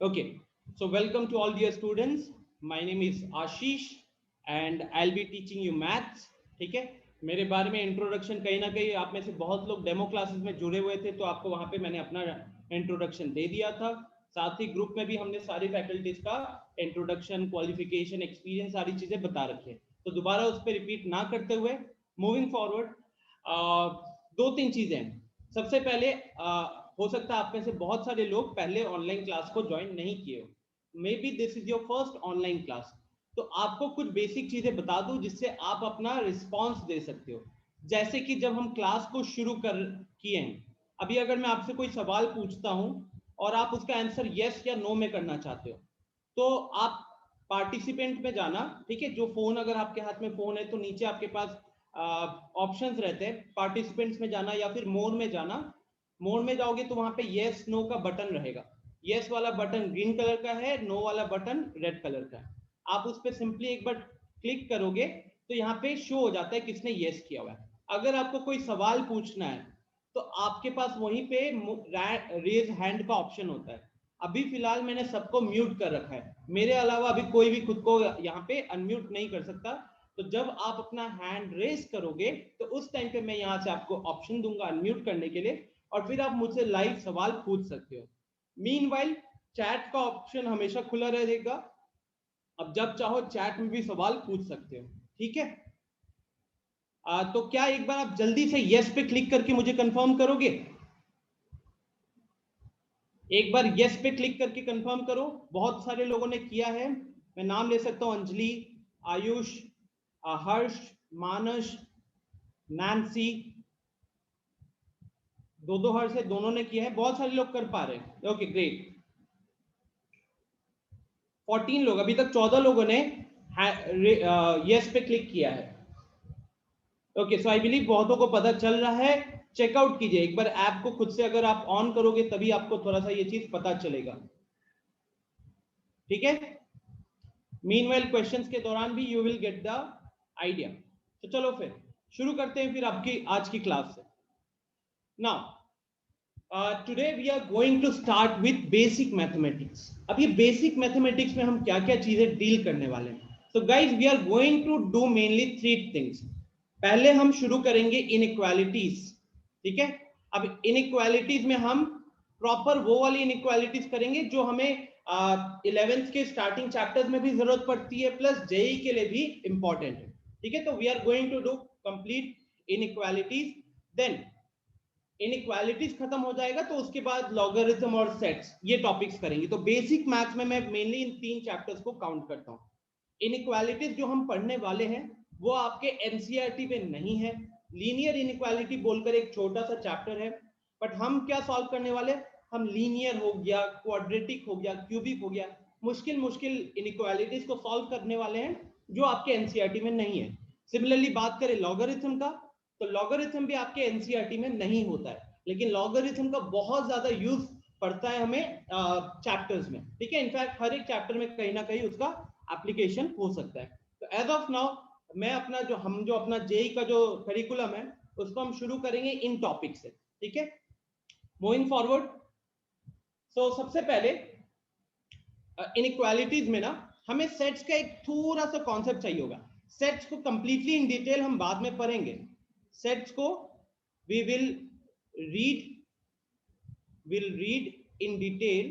Okay, so welcome to all dear students. My name is Ashish and I'll be teaching you maths. ठीक है, मेरे बारे में introduction कहीं ना कहीं आप में से बहुत लोग डेमो क्लासेस में जुड़े हुए थे, तो आपको वहां पे मैंने अपना इंट्रोडक्शन दे दिया था। साथ ही ग्रुप में भी हमने सारी फैकल्टीज का इंट्रोडक्शन, क्वालिफिकेशन, एक्सपीरियंस, सारी चीजें बता रखी है, तो दोबारा उस पर रिपीट ना करते हुए मूविंग फॉरवर्ड, दो तीन चीजें हैं। सबसे पहले हो सकता है आप में से बहुत सारे लोग पहले ऑनलाइन क्लास को ज्वाइन नहीं किए हो, may be this is your first online class, तो आपको कुछ बेसिक चीजें बता दूं जिससे आप अपना रिस्पॉन्स दे सकते हो। जैसे कि जब हम क्लास को शुरू कर किए हैं, अभी अगर मैं आपसे कोई सवाल पूछता हूं और आप उसका आंसर यस या नो में करना चाहते हो, तो आप पार्टिसिपेंट में जाना। ठीक है, जो फोन, अगर आपके हाथ में फोन है तो नीचे आपके पास ऑप्शंस रहते हैं, पार्टिसिपेंट्स में जाना या फिर मोर में जाना। मोड में जाओगे तो वहां पे यस नो का बटन रहेगा। यस वाला बटन ग्रीन कलर का है, नो वाला बटन रेड कलर का है। आप उस पर सिंपली एक बार क्लिक करोगे तो यहाँ पे शो हो जाता है किसने यस किया हुआ है। अगर आपको कोई सवाल पूछना है तो आपके पास वहीं पे रेज हैंड का ऑप्शन होता है। अभी फिलहाल मैंने सबको म्यूट कर रखा है, मेरे अलावा अभी कोई भी खुद को यहाँ पे अनम्यूट नहीं कर सकता। तो जब आप अपना हैंड रेज करोगे तो उस टाइम पे मैं यहाँ से आपको ऑप्शन दूंगा अनम्यूट करने के लिए, और फिर आप मुझसे लाइव सवाल पूछ सकते हो। मीनवाइल चैट का ऑप्शन हमेशा खुला रहेगा, अब जब चाहो चैट में भी सवाल पूछ सकते हो। ठीक है, तो क्या एक बार आप जल्दी से यस पे क्लिक करके मुझे कंफर्म करोगे? एक बार यस पे क्लिक करके कंफर्म करो। बहुत सारे लोगों ने किया है, मैं नाम ले सकता हूं, अंजलि, आयुष, हर्ष, मानस, नैन्सी, दो हर्ष है, दोनों ने किया है, बहुत सारे लोग कर पा रहे हैं। ओके ग्रेट, 14 लोग, अभी तक 14 लोगों ने यस पे क्लिक किया है। ओके, सो आई बिलीव बहुतों को पता चल रहा है। चेकआउट कीजिए एक बार ऐप को खुद से, अगर आप ऑन करोगे तभी आपको थोड़ा सा ये चीज पता चलेगा। ठीक है, मीनवाइल क्वेश्चंस के दौरान भी you will get the idea. तो चलो फिर शुरू करते हैं फिर आपकी आज की क्लास से। Now today we are going to start with basic mathematics. अब ये बेसिक मैथमेटिक्स में हम क्या क्या चीजें डील करने वाले हैं। So guys we are going to do mainly three things. पहले हम शुरू करेंगे इनइक्वालिटीज। ठीक है, अब इनइक्वालिटीज में हम प्रॉपर वो वाली इनइक्वालिटीज करेंगे जो हमें 11th के स्टार्टिंग चैप्टर्स में भी जरूरत पड़ती है, प्लस जेई के लिए भी इंपॉर्टेंट है। ठीक है, तो we are going to do complete inequalities. Then inequalities खत्म हो जाएगा तो उसके बाद लॉगरिथम और सेट्स, ये टॉपिक्स करेंगे। तो बेसिक मैथ्स में मैं मेनली इन तीन चैप्टर्स को काउंट करता हूँ। इनइक्वालिटीज जो हम पढ़ने वाले हैं वो आपके एनसीईआरटी में नहीं है। लीनियर इनइक्वालिटी बोलकर एक छोटा सा चैप्टर है, बट हम क्या सॉल्व करने वाले, हम लीनियर हो गया, क्वाड्रेटिक हो गया, क्यूबिक हो गया, मुश्किल मुश्किल इनइक्वालिटीज को सॉल्व करने वाले हैं जो आपके एनसीईआरटी में नहीं है। सिमिलरली बात करें लॉगरिथम का, तो लॉगरिथम भी आपके एनसीईआरटी में नहीं होता है, लेकिन लॉगरिथम का बहुत ज्यादा यूज पड़ता है हमें चैप्टर्स में। ठीक है, इनफैक्ट हर एक चैप्टर में कहीं ना कहीं उसका एप्लीकेशन हो सकता है। तो एज ऑफ नाउ मैं अपना जो अपना जेई का जो करिकुलम है उसको हम शुरू करेंगे इन टॉपिक से। ठीक है, मूविंग फॉरवर्ड। सो सबसे पहले इनइक्वालिटीज में ना हमें सेट्स का एक थोड़ा सा कॉन्सेप्ट चाहिए होगा। सेट्स को कंप्लीटली इन डिटेल हम बाद में पढ़ेंगे। सेट्स को we will read in detail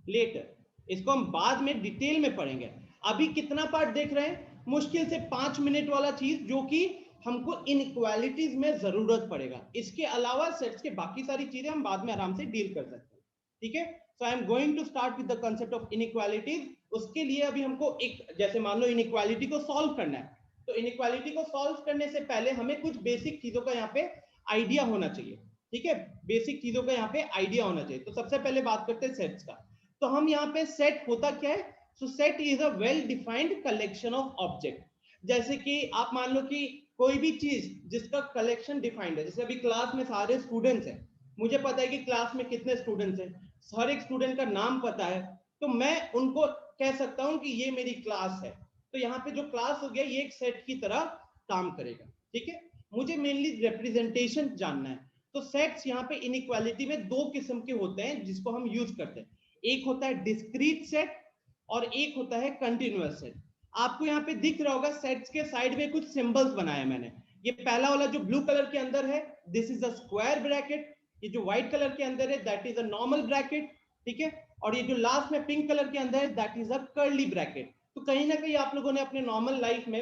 later. इसको हम बाद में डिटेल में पढ़ेंगे। अभी कितना पार्ट देख रहे हैं, मुश्किल से 5 मिनट वाला चीज जो कि हमको इनइक्वालिटीज में जरूरत पड़ेगा। इसके अलावा सेट्स के बाकी सारी चीजें हम बाद में आराम से डील कर सकते हैं। ठीक है, so I am going to start with the concept of inequalities. उसके लिए अभी हमको एक, जैसे मान लो इनइक्वालिटी को सॉल्व करना है, तो इनइक्वालिटी को सॉल्व करने से पहले हमें कुछ बेसिक चीजों का यहाँ पे आइडिया होना चाहिए। ठीक है, बेसिक चीजों का यहाँ पे आइडिया होना चाहिए। तो सबसे पहले बात करते हैं सेट्स का। तो हम यहाँ पे सेट होता क्या है, सो set is a well defined collection of object. जैसे कि आप मान लो कि कोई भी चीज जिसका कलेक्शन डिफाइंड है, जैसे अभी क्लास में सारे स्टूडेंट्स हैं, मुझे पता है कि क्लास में कितने स्टूडेंट्स हैं, हर एक स्टूडेंट का नाम पता है, तो मैं उनको कह सकता हूं कि ये मेरी क्लास है। तो यहाँ पे जो क्लास हो गया ये एक सेट की तरह काम करेगा। ठीक है, मुझे मेनली रिप्रेजेंटेशन जानना है। तो सेट्स यहाँ पे इनइक्वालिटी में दो किस्म के होते हैं जिसको हम यूज करते हैं, एक होता है डिस्क्रीट सेट और एक होता है कंटिन्यूअस सेट। आपको यहाँ पे दिख रहा होगा सेट्स के साइड में कुछ सिंबल्स बनाया मैंने। ये पहला वाला जो ब्लू कलर के अंदर है, this is a square bracket. ये जो व्हाइट कलर के अंदर है, that is a normal bracket, ठीक है। और ये जो लास्ट में पिंक कलर के अंदर है, that is a curly bracket. तो कहीं ना कहीं आप लोगों ने अपने नॉर्मल लाइफ में,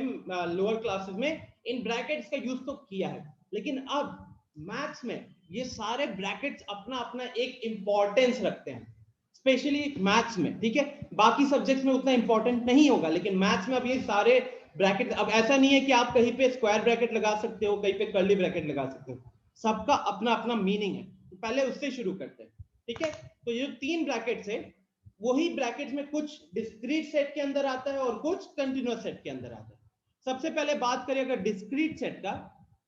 लोअर क्लासेस में इन ब्रैकेट्स का यूज तो किया है, लेकिन अब मैथ्स में ये सारे ब्रैकेट्स अपना अपना एक इंपॉर्टेंस रखते हैं, स्पेशली मैथ्स में, ठीक है। बाकी सब्जेक्ट्स में उतना इंपॉर्टेंट नहीं होगा, लेकिन मैथ्स में अब ये सारे ब्रैकेट, अब ऐसा नहीं है कि आप कहीं पे स्क्वायर ब्रैकेट लगा सकते हो, कहीं पे कर्ली ब्रैकेट लगा सकते हो, सबका अपना अपना मीनिंग है। तो पहले उससे शुरू करते हैं, ठीक है। तो ये 3 ब्रैकेट्स है, वही ब्रैकेट्स में कुछ डिस्क्रीट सेट के अंदर आता है और कुछ कंटिन्यूअस सेट के अंदर आता है। सबसे पहले बात करें अगर डिस्क्रीट सेट का,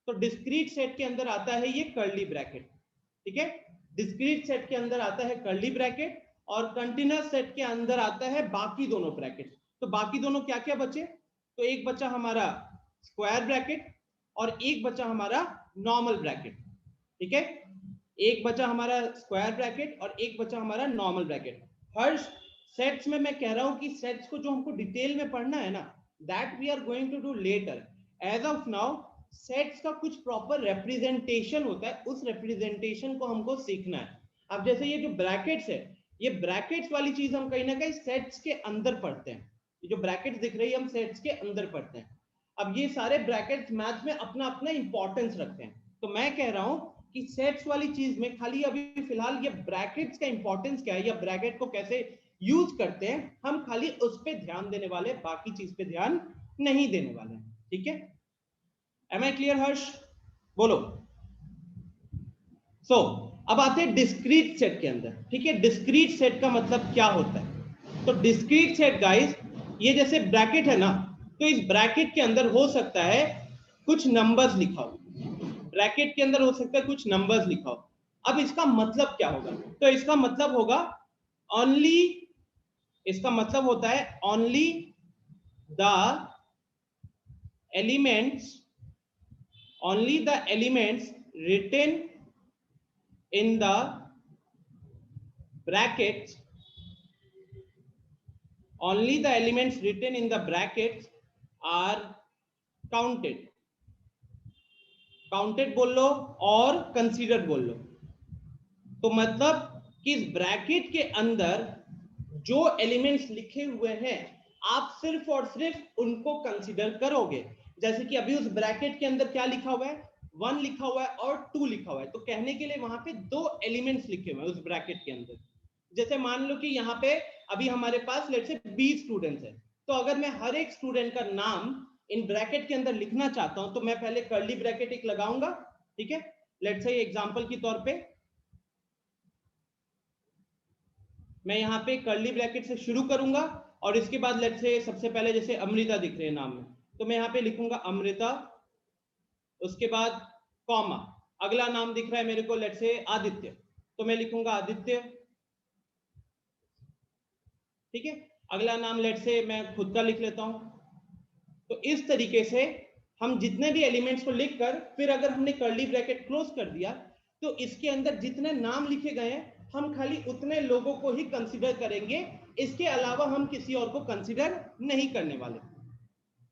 तो डिस्क्रीट सेट के अंदर आता है ये कर्ली ब्रैकेट, ठीक है। डिस्क्रीट सेट के अंदर आता है कर्ली ब्रैकेट और कंटिन्यूअस सेट के अंदर आता है बाकी दोनों ब्रैकेट। तो बाकी दोनों क्या क्या बचे, तो एक बचा हमारा स्क्वायर ब्रैकेट और एक बचा हमारा नॉर्मल ब्रैकेट, ठीक है। एक बचा हमारा स्क्वायर ब्रैकेट और एक बचा हमारा नॉर्मल ब्रैकेट। हर सेट्स में मैं कह रहा हूं कि सेट्स को जो हमको डिटेल में पढ़ना है ना, that we are going to do later. As of now sets का कुछ प्रॉपर रिप्रेजेंटेशन होता है, उस रिप्रेजेंटेशन को हमको सीखना है। अब जैसे ये जो ब्रैकेट्स है, ये ब्रैकेट्स वाली चीज हम कहीं ना कहीं सेट्स के अंदर पढ़ते हैं। ये जो ब्रैकेट्स दिख रही है हम सेट्स के अंदर पढ़ते हैं। अब ये सारे ब्रैकेट्स मैथ्स में अपना अपना इंपॉर्टेंस रखते हैं। तो मैं कह रहा हूं कि सेट्स वाली चीज में खाली अभी फिलहाल ये ब्रैकेट्स का इंपॉर्टेंस क्या है या ब्रैकेट को कैसे यूज करते हैं, हम खाली उस पे ध्यान देने वाले, बाकी चीज पे ध्यान नहीं देने वाले, ठीक है। एम आई क्लियर हर्ष? बोलो। सो अब आते हैं डिस्क्रीट सेट के अंदर, ठीक है। डिस्क्रीट सेट का मतलब क्या होता है? तो डिस्क्रीट सेट गाइस, ये जैसे ब्रैकेट है ना, तो इस ब्रैकेट के अंदर हो सकता है कुछ नंबर्स लिखा हो, ब्रैकेट के अंदर हो सकता है कुछ नंबर्स लिखा हो। अब इसका मतलब क्या होगा? तो इसका मतलब होगा ओनली, इसका मतलब होता है only the elements, only the elements written in the brackets, only the elements written in the brackets are counted, counted बोल लो और considered बोल लो। तो मतलब कि इस ब्रैकेट के अंदर जो एलिमेंट्स लिखे हुए हैं, आप सिर्फ और सिर्फ उनको कंसीडर करोगे। जैसे कि अभी उस ब्रैकेट के अंदर क्या लिखा हुआ है, 1 लिखा हुआ है और 2 लिखा हुआ है, तो कहने के लिए वहां पे 2 एलिमेंट्स लिखे हुए हैं उस ब्रैकेट के अंदर। जैसे मान लो कि यहाँ पे अभी हमारे पास लेट्स से 20 स्टूडेंट्स हैं, तो अगर मैं हर एक स्टूडेंट का नाम इन ब्रैकेट के अंदर लिखना चाहता हूं, तो मैं पहले कर्ली ब्रैकेट एक लगाऊंगा, ठीक है। लेट्स से एग्जांपल के तौर पे मैं यहाँ पे कर्ली ब्रैकेट से शुरू करूंगा और इसके बाद लेट्स से सबसे पहले जैसे अमृता दिख रहे हैं नाम में, तो मैं यहाँ पे लिखूंगा अमृता, उसके बाद कॉमा, अगला नाम दिख रहा है मेरे को लेट्स से आदित्य, तो मैं लिखूंगा आदित्य, ठीक है। अगला नाम लेट्स से मैं खुद का लिख लेता हूं। तो इस तरीके से हम जितने भी एलिमेंट्स को लिखकर फिर अगर हमने कर्ली ब्रैकेट क्लोज कर दिया, तो इसके अंदर जितने नाम लिखे गए हैं हम खाली उतने लोगों को ही कंसीडर करेंगे, इसके अलावा हम किसी और को कंसीडर नहीं करने वाले,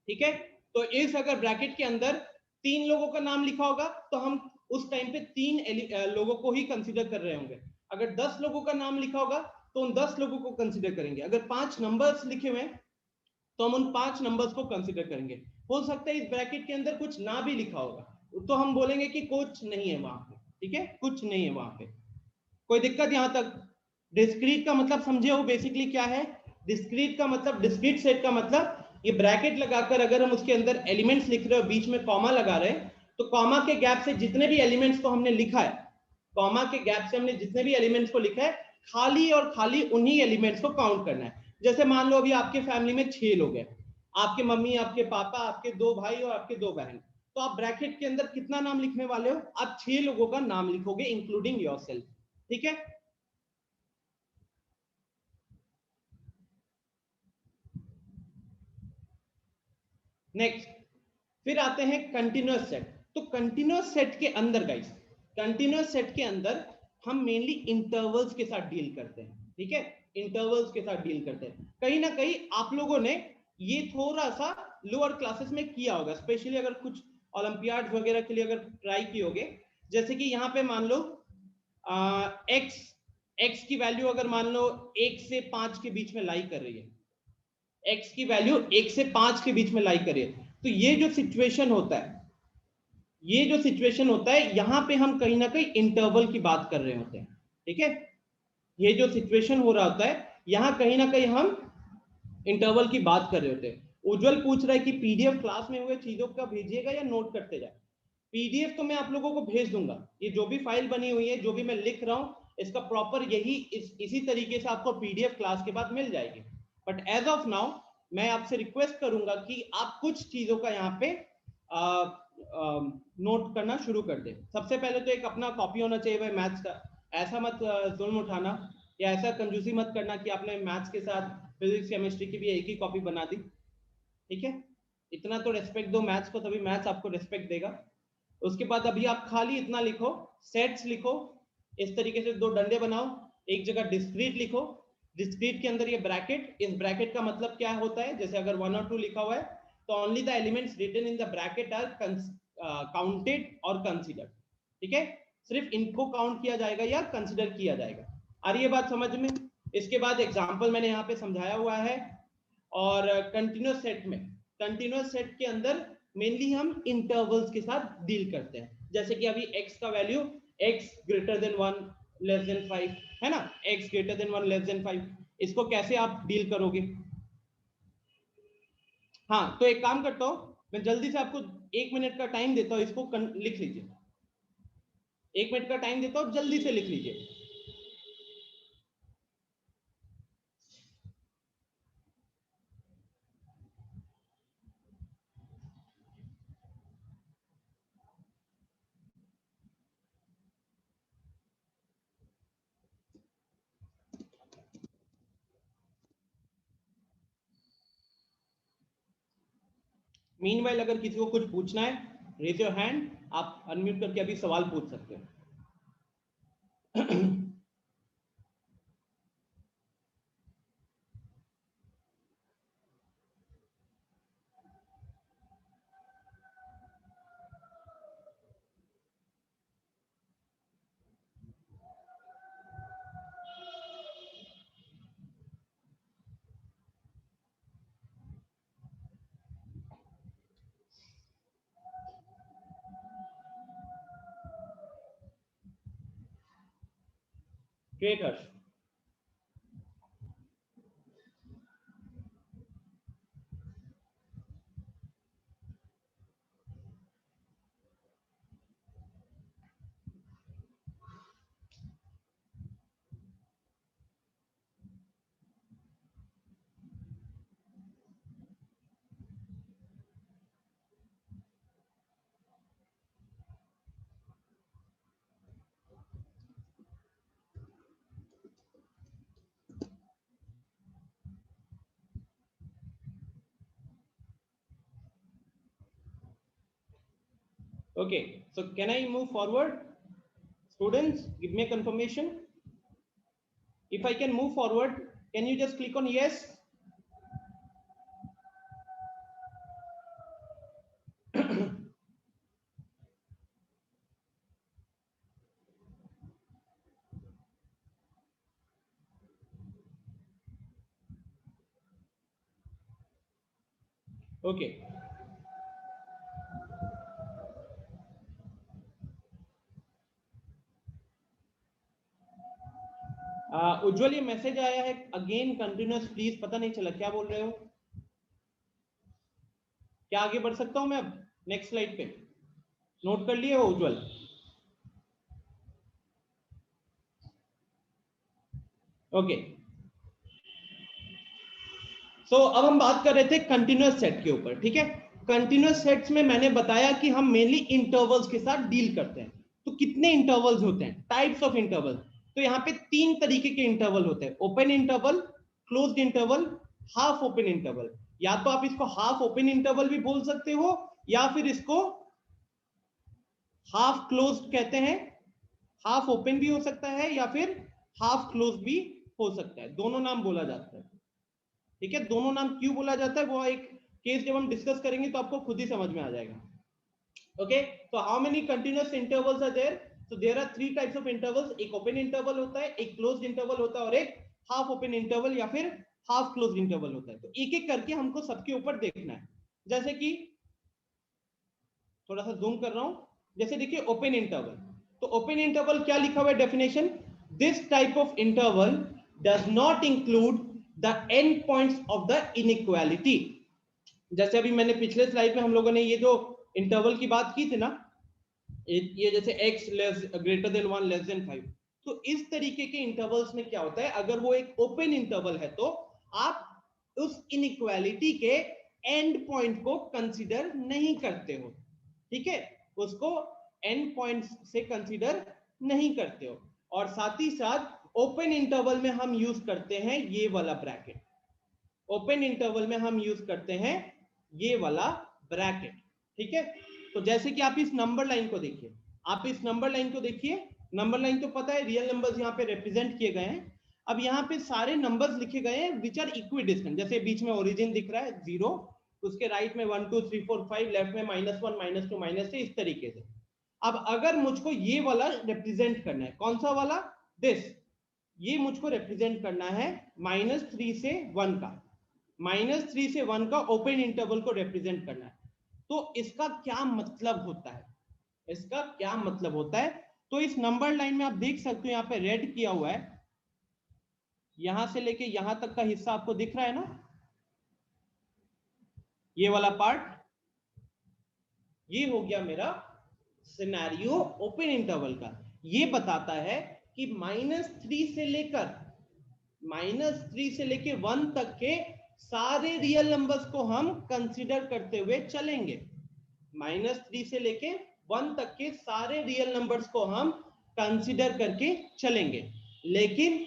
ठीक है। तो इस अगर ब्रैकेट के अंदर 3 लोगों का नाम लिखा होगा तो हम उस टाइम पे 3 लोगों को ही कंसीडर कर रहे होंगे। अगर 10 लोगों का नाम लिखा होगा तो उन 10 लोगों को कंसीडर करेंगे। अगर 5 नंबर्स लिखे हुए हैं तो हम उन 5 नंबर्स को कंसीडर करेंगे। हो सकता है इस ब्रैकेट के अंदर कुछ ना भी लिखा होगा, तो हम बोलेंगे कि कुछ नहीं है वहां पे, ठीक है, कुछ नहीं है वहां पे। कोई दिक्कत यहां तक? डिस्क्रीट का मतलब समझे हो बेसिकली क्या है? डिस्क्रीट का मतलब, डिस्क्रीट सेट का मतलब ये ब्रैकेट लगाकर अगर हम उसके अंदर एलिमेंट्स लिख रहे हो, बीच में कॉमा लगा रहे हैं, तो कॉमा के गैप से जितने भी एलिमेंट्स को हमने लिखा है, कॉमा के गैप से हमने जितने भी एलिमेंट्स को लिखा है, खाली और खाली उन्हीं एलिमेंट्स को काउंट करना है। जैसे मान लो अभी आपके फैमिली में 6 लोग हैं, आपके मम्मी, आपके पापा, आपके 2 भाई और आपके 2 बहन, तो आप ब्रैकेट के अंदर कितना नाम लिखने वाले हो? आप 6 लोगों का नाम लिखोगे इंक्लूडिंग योरसेल्फ, ठीक है। नेक्स्ट फिर आते हैं कंटिन्यूअस सेट। तो कंटिन्यूअस सेट के अंदर गाइस, कंटिन्यूअस सेट के अंदर हम मेनली इंटरवल्स के साथ डील करते हैं, ठीक है, इंटरवल्स के साथ डील करते हैं। कहीं ना कहीं आप लोगों ने ये थोड़ा सा लोअर क्लासेस में किया होगा, स्पेशली अगर कुछ ओलंपियाड वगैरह के लिए अगर ट्राई किए होगे। जैसे कि यहाँ पे मान लो एक्स एक्स की वैल्यू अगर मान लो 1 से 5 के बीच में लाई कर रही है, एक्स की वैल्यू 1 से 5 के बीच में लाई कर रही है, तो ये जो सिचुएशन होता है, ये जो सिचुएशन होता है, यहां पे हम कहीं ना कहीं इंटरवल की बात कर रहे होते हैं, ठीक है। ये जो सिचुएशन हो रहा होता है, यहां कहीं ना कहीं हम इंटरवल की बात कर रहे होते हैं। उज्जवल पूछ रहा है कि पीडीएफ क्लास में हुए चीजों का भेजिएगा या नोट करते जाए। पीडीएफ तो मैं आप लोगों को भेज दूंगा, ये जो भी फाइल बनी हुई है, जो भी मैं लिख रहा हूं, इसका प्रॉपर यही इसी तरीके से आपको पीडीएफ क्लास के बाद मिल जाएगी। बट एज ऑफ नाउ मैं आपसे रिक्वेस्ट करूंगा कि आप कुछ चीजों का यहाँ पे नोट करना शुरू कर दे। सबसे पहले तो एक अपना कॉपी होना चाहिए भाई मैथ्स का। ऐसा मत जुल्म उठाना या ऐसा कंजूसी मत करना कि आपने मैथ्स के साथ फिजिक्स केमिस्ट्री की भी एक ही कॉपी बना दी, ठीक है। इतना तो रेस्पेक्ट दो मैथ्स को, तभी मैथ्स आपको रेस्पेक्ट देगा। उसके बाद अभी आप खाली इतना लिखो, सेट्स लिखो, इस तरीके से 2 डंडे बनाओ, एक जगह डिस्क्रीट लिखो, डिस्क्रीट के अंदर ये ब्रैकेट, इस ब्रैकेट का मतलब क्या होता है, जैसे अगर 1 और 2 लिखा हुआ है तो only the elements written in the bracket are counted और कंसीडर्ड, ठीक है। सिर्फ इनको काउंट किया जाएगा या कंसीडर किया जाएगा। आ रही है बात समझ में? इसके बाद एग्जांपल मैंने यहाँ पे समझाया हुआ है। और कंटिन्यूअस सेट में, कंटिन्यूअस सेट के अंदर मेनली हम इंटरवल्स के साथ डील करते हैं। जैसे कि अभी x का value x greater then 1 less than 5 है ना, x greater then 1 less than 5, इसको कैसे आप डील करोगे? हाँ, तो एक काम करता हूं, मैं जल्दी से आपको 1 मिनट का टाइम देता हूं, इसको लिख लीजिए। 1 मिनट का टाइम देता हूं, जल्दी से लिख लीजिए। मीनवाइल अगर किसी को कुछ पूछना है, रेज योर हैंड, आप अनम्यूट करके अभी सवाल पूछ सकते हैं। Great Harsh. Okay, so can I move forward? Students, give me a confirmation. If I can move forward, can you just click on yes? Okay. उज्जवल, ये मैसेज आया है अगेन कंटिन्यूअस प्लीज, पता नहीं चला क्या बोल रहे हो। क्या आगे बढ़ सकता हूं मैं अब नेक्स्ट स्लाइड पे? नोट कर लिए हो उज्जवल? ओके, सो अब हम बात कर रहे थे कंटिन्यूअस सेट के ऊपर, ठीक है। कंटिन्यूअस सेट्स में मैंने बताया कि हम मेनली इंटरवल्स के साथ डील करते हैं। तो कितने इंटरवल्स होते हैं, टाइप्स ऑफ इंटरवल? तो यहाँ पे 3 तरीके के इंटरवल होते हैं, open interval, closed interval, half open interval. या तो आप इसको हाफ ओपन इंटरवल भी बोल सकते हो, या फिर इसको हाफ क्लोज्ड कहते हैं, हाफ ओपन भी हो सकता है या फिर हाफ क्लोज भी हो सकता है, दोनों नाम बोला जाता है। ठीक है, दोनों नाम क्यों बोला जाता है वो एक केस जब हम डिस्कस करेंगे तो आपको खुद ही समझ में आ जाएगा। ओके, तो how many continuous intervals are there? So there are 3 types of intervals, एक ओपन इंटरवल होता है, एक क्लोज्ड इंटरवल होता है और एक हाफ ओपन इंटरवल या फिर हाफ क्लोज्ड इंटरवल होता है। तो एक एक करके हमको सबके ऊपर देखना है। जैसे कि थोड़ा सा जूम कर रहा हूं, जैसे देखिए ओपन इंटरवल, तो ओपन इंटरवल क्या लिखा हुआ है definition? This type of interval does not include the end points of the inequality. जैसे अभी मैंने पिछले स्लाइड में हम लोगों ने ये जो इंटरवल की बात की थी ना, ये जैसे x greater then 1 less than 5, तो इस तरीके के इंटरवल्स में क्या होता है, अगर वो एक ओपन इंटरवल है तो आप उस इनइक्वालिटी के एंड पॉइंट को कंसीडर नहीं करते हो। ठीक है, उसको एंड पॉइंट से कंसीडर नहीं करते हो। और साथ ही साथ ओपन इंटरवल में हम यूज करते हैं ये वाला ब्रैकेट, ओपन इंटरवल में हम यूज करते हैं ये वाला ब्रैकेट। ठीक है, तो जैसे कि आप इस नंबर लाइन को देखिए, आप इस नंबर लाइन को देखिए, नंबर लाइन तो पता है रियल नंबर्स यहाँ पे रिप्रेजेंट किए गए हैं। अब यहाँ पे सारे नंबर्स लिखे गए हैं विच आर इक्वी डिस्टेंट, जैसे बीच में ओरिजिन दिख रहा है 0, उसके राइट में 1 2 3 4 5, लेफ्ट में -1 -2 -3, इस तरीके से। अब अगर मुझको ये वाला रिप्रेजेंट करना है, कौन सा वाला? दिस, ये मुझको रिप्रेजेंट करना है -3 से 1 का, -3 से 1 का ओपन इंटरवल को रिप्रेजेंट करना है। तो इसका क्या मतलब होता है, इसका क्या मतलब होता है? तो इस नंबर लाइन में आप देख सकते हो यहाँ पे रेड किया हुआ है, यहां से लेके यहां तक का हिस्सा आपको दिख रहा है ना, ये वाला पार्ट, ये हो गया मेरा सिनेरियो ओपन इंटरवल का। ये बताता है कि -3 से लेकर -1 तक के सारे रियल नंबर्स को हम कंसीडर करते हुए चलेंगे। -3 से लेके 1 तक के सारे रियल नंबर्स को हम कंसीडर करके चलेंगे, लेकिन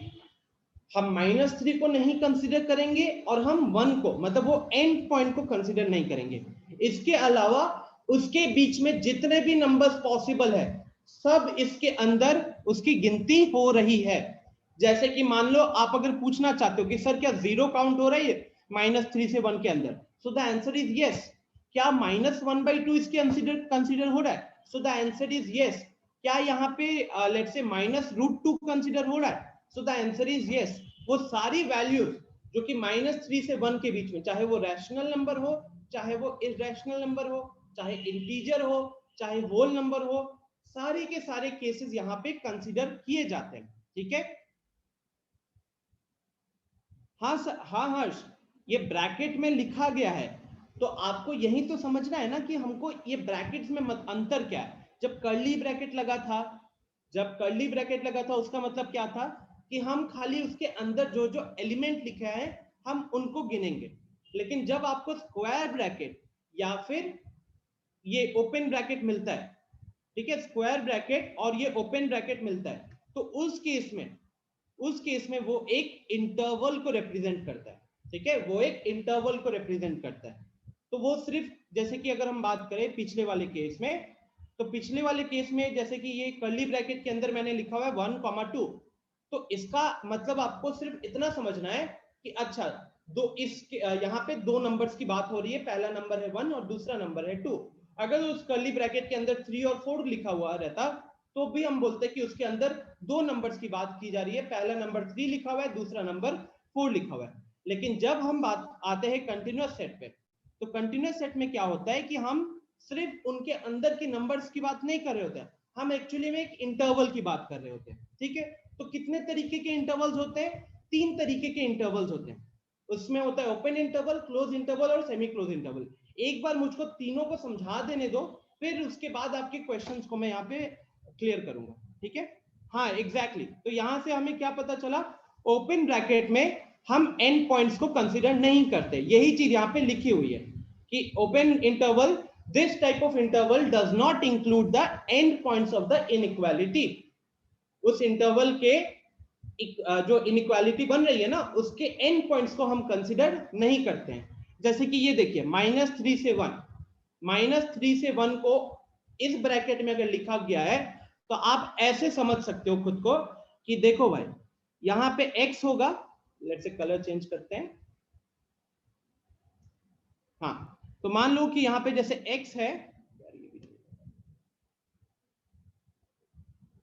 हम -3 को नहीं कंसीडर करेंगे और हम 1 को, मतलब वो एंड पॉइंट को कंसीडर नहीं करेंगे। इसके अलावा उसके बीच में जितने भी नंबर्स पॉसिबल है सब इसके अंदर उसकी गिनती हो रही है। जैसे कि मान लो आप अगर पूछना चाहते हो कि सर क्या 0 काउंट हो रहा है -3 से 1 के अंदर, सो द आंसर इज यस। क्या -1/2 इसके कंसीडर हो रहा है? सो द आंसर इज यस। क्या यहाँ पे लेट्स से -√2 कंसीडर हो रहा है? सो द आंसर इज यस। वो सारी वैल्यूज जो कि -3 से 1 के बीच में, चाहे वो रैशनल नंबर हो, चाहे वो इरैशनल नंबर हो, चाहे इंटीजर हो, चाहे होल नंबर हो, सारे के सारे केसेस यहाँ पे कंसीडर किए जाते हैं। ठीक है, हाँ सर, हाँ हर्ष, ये ब्रैकेट में लिखा गया है, तो आपको यही तो समझना है ना कि हमको ये ब्रैकेट्स में अंतर क्या है। जब कर्ली ब्रैकेट लगा था, उसका मतलब क्या था कि हम खाली उसके अंदर जो जो एलिमेंट लिखा है हम उनको गिनेंगे। लेकिन जब आपको स्क्वायर ब्रैकेट या फिर ये ओपन ब्रैकेट मिलता है, ठीक है, स्क्वायर ब्रैकेट और ये ओपन ब्रैकेट मिलता है, तो उस केस में वो एक इंटरवल को रिप्रेजेंट करता है। ठीक है, वो एक इंटरवल को रिप्रेजेंट करता है। तो वो सिर्फ, जैसे कि अगर हम बात करें पिछले वाले केस में, तो पिछले वाले केस में जैसे कि ये कर्ली ब्रैकेट के अंदर मैंने लिखा हुआ है 1, 2, तो इसका मतलब आपको सिर्फ इतना समझना है कि अच्छा दो इसके यहाँ पे दो नंबर्स की बात हो रही है, पहला नंबर है 1 और दूसरा नंबर है 2। अगर उस कर्ली ब्रैकेट के अंदर 3 और 4 लिखा हुआ रहता तो भी हम बोलते कि उसके अंदर दो नंबर्स की बात की जा रही है, पहला नंबर 3 लिखा हुआ है, दूसरा नंबर 4 लिखा हुआ है। लेकिन जब हम बात आते हैं कंटिन्यूअस सेट पे, तो कंटिन्यूअस सेट में क्या होता है कि हम सिर्फ उनके अंदर के नंबर्स की बात नहीं कर रहे होते हैं, हम एक्चुअली में एक इंटरवल की बात कर रहे होते हैं। ठीक है, तो कितने तरीके के इंटरवल्स होते हैं? 3 तरीके के इंटरवल्स होते हैं। उसमें होता है ओपन इंटरवल, क्लोज इंटरवल और सेमी क्लोज इंटरवल। एक बार मुझको तीनों को समझा देने दो, फिर उसके बाद आपके क्वेश्चंस को मैं यहाँ पे क्लियर करूंगा। ठीक है, हाँ एग्जैक्टली। तो यहां से हमें क्या पता चला, ओपन ब्रैकेट में हम एंड पॉइंट्स को कंसीडर नहीं करते। यही चीज यहाँ पे लिखी हुई है कि open interval, this type of interval does not include the end points of the inequality. उस इंटरवल के जो इनइक्वालिटी बन रही है ना, उसके एंड पॉइंट्स को हम कंसीडर नहीं करते हैं। जैसे कि ये देखिए -3 से 1, -3 से 1 को इस ब्रैकेट में अगर लिखा गया है तो आप ऐसे समझ सकते हो खुद को कि देखो भाई यहां पे x होगा, लेट्स से कलर चेंज करते हैं, हाँ तो मान लो कि यहां पे जैसे x है,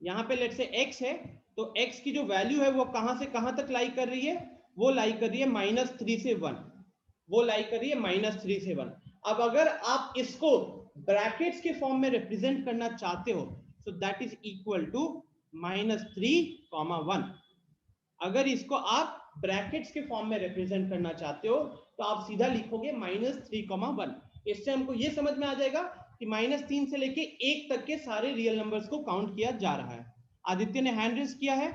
यहां पे लेट्स से x है, तो x की जो वैल्यू है वो कहां से कहां तक लाई कर रही है, वो लाई कर रही है -3 से 1, वो लाई कर रही है -3 से 1। अब अगर आप इसको ब्रैकेट्स के फॉर्म में रिप्रेजेंट करना चाहते हो so that is equal to -3, 1। अगर इसको आप ब्रैकेट्स के फॉर्म में रिप्रेजेंट करना चाहते हो तो आप सीधा लिखोगे -3, 1। इससे हमको ये समझ में आ जाएगा कि -3 से लेके 1 तक के सारे रियल नंबर्स को काउंट किया जा रहा है। आदित्य ने हैंड रेज किया है,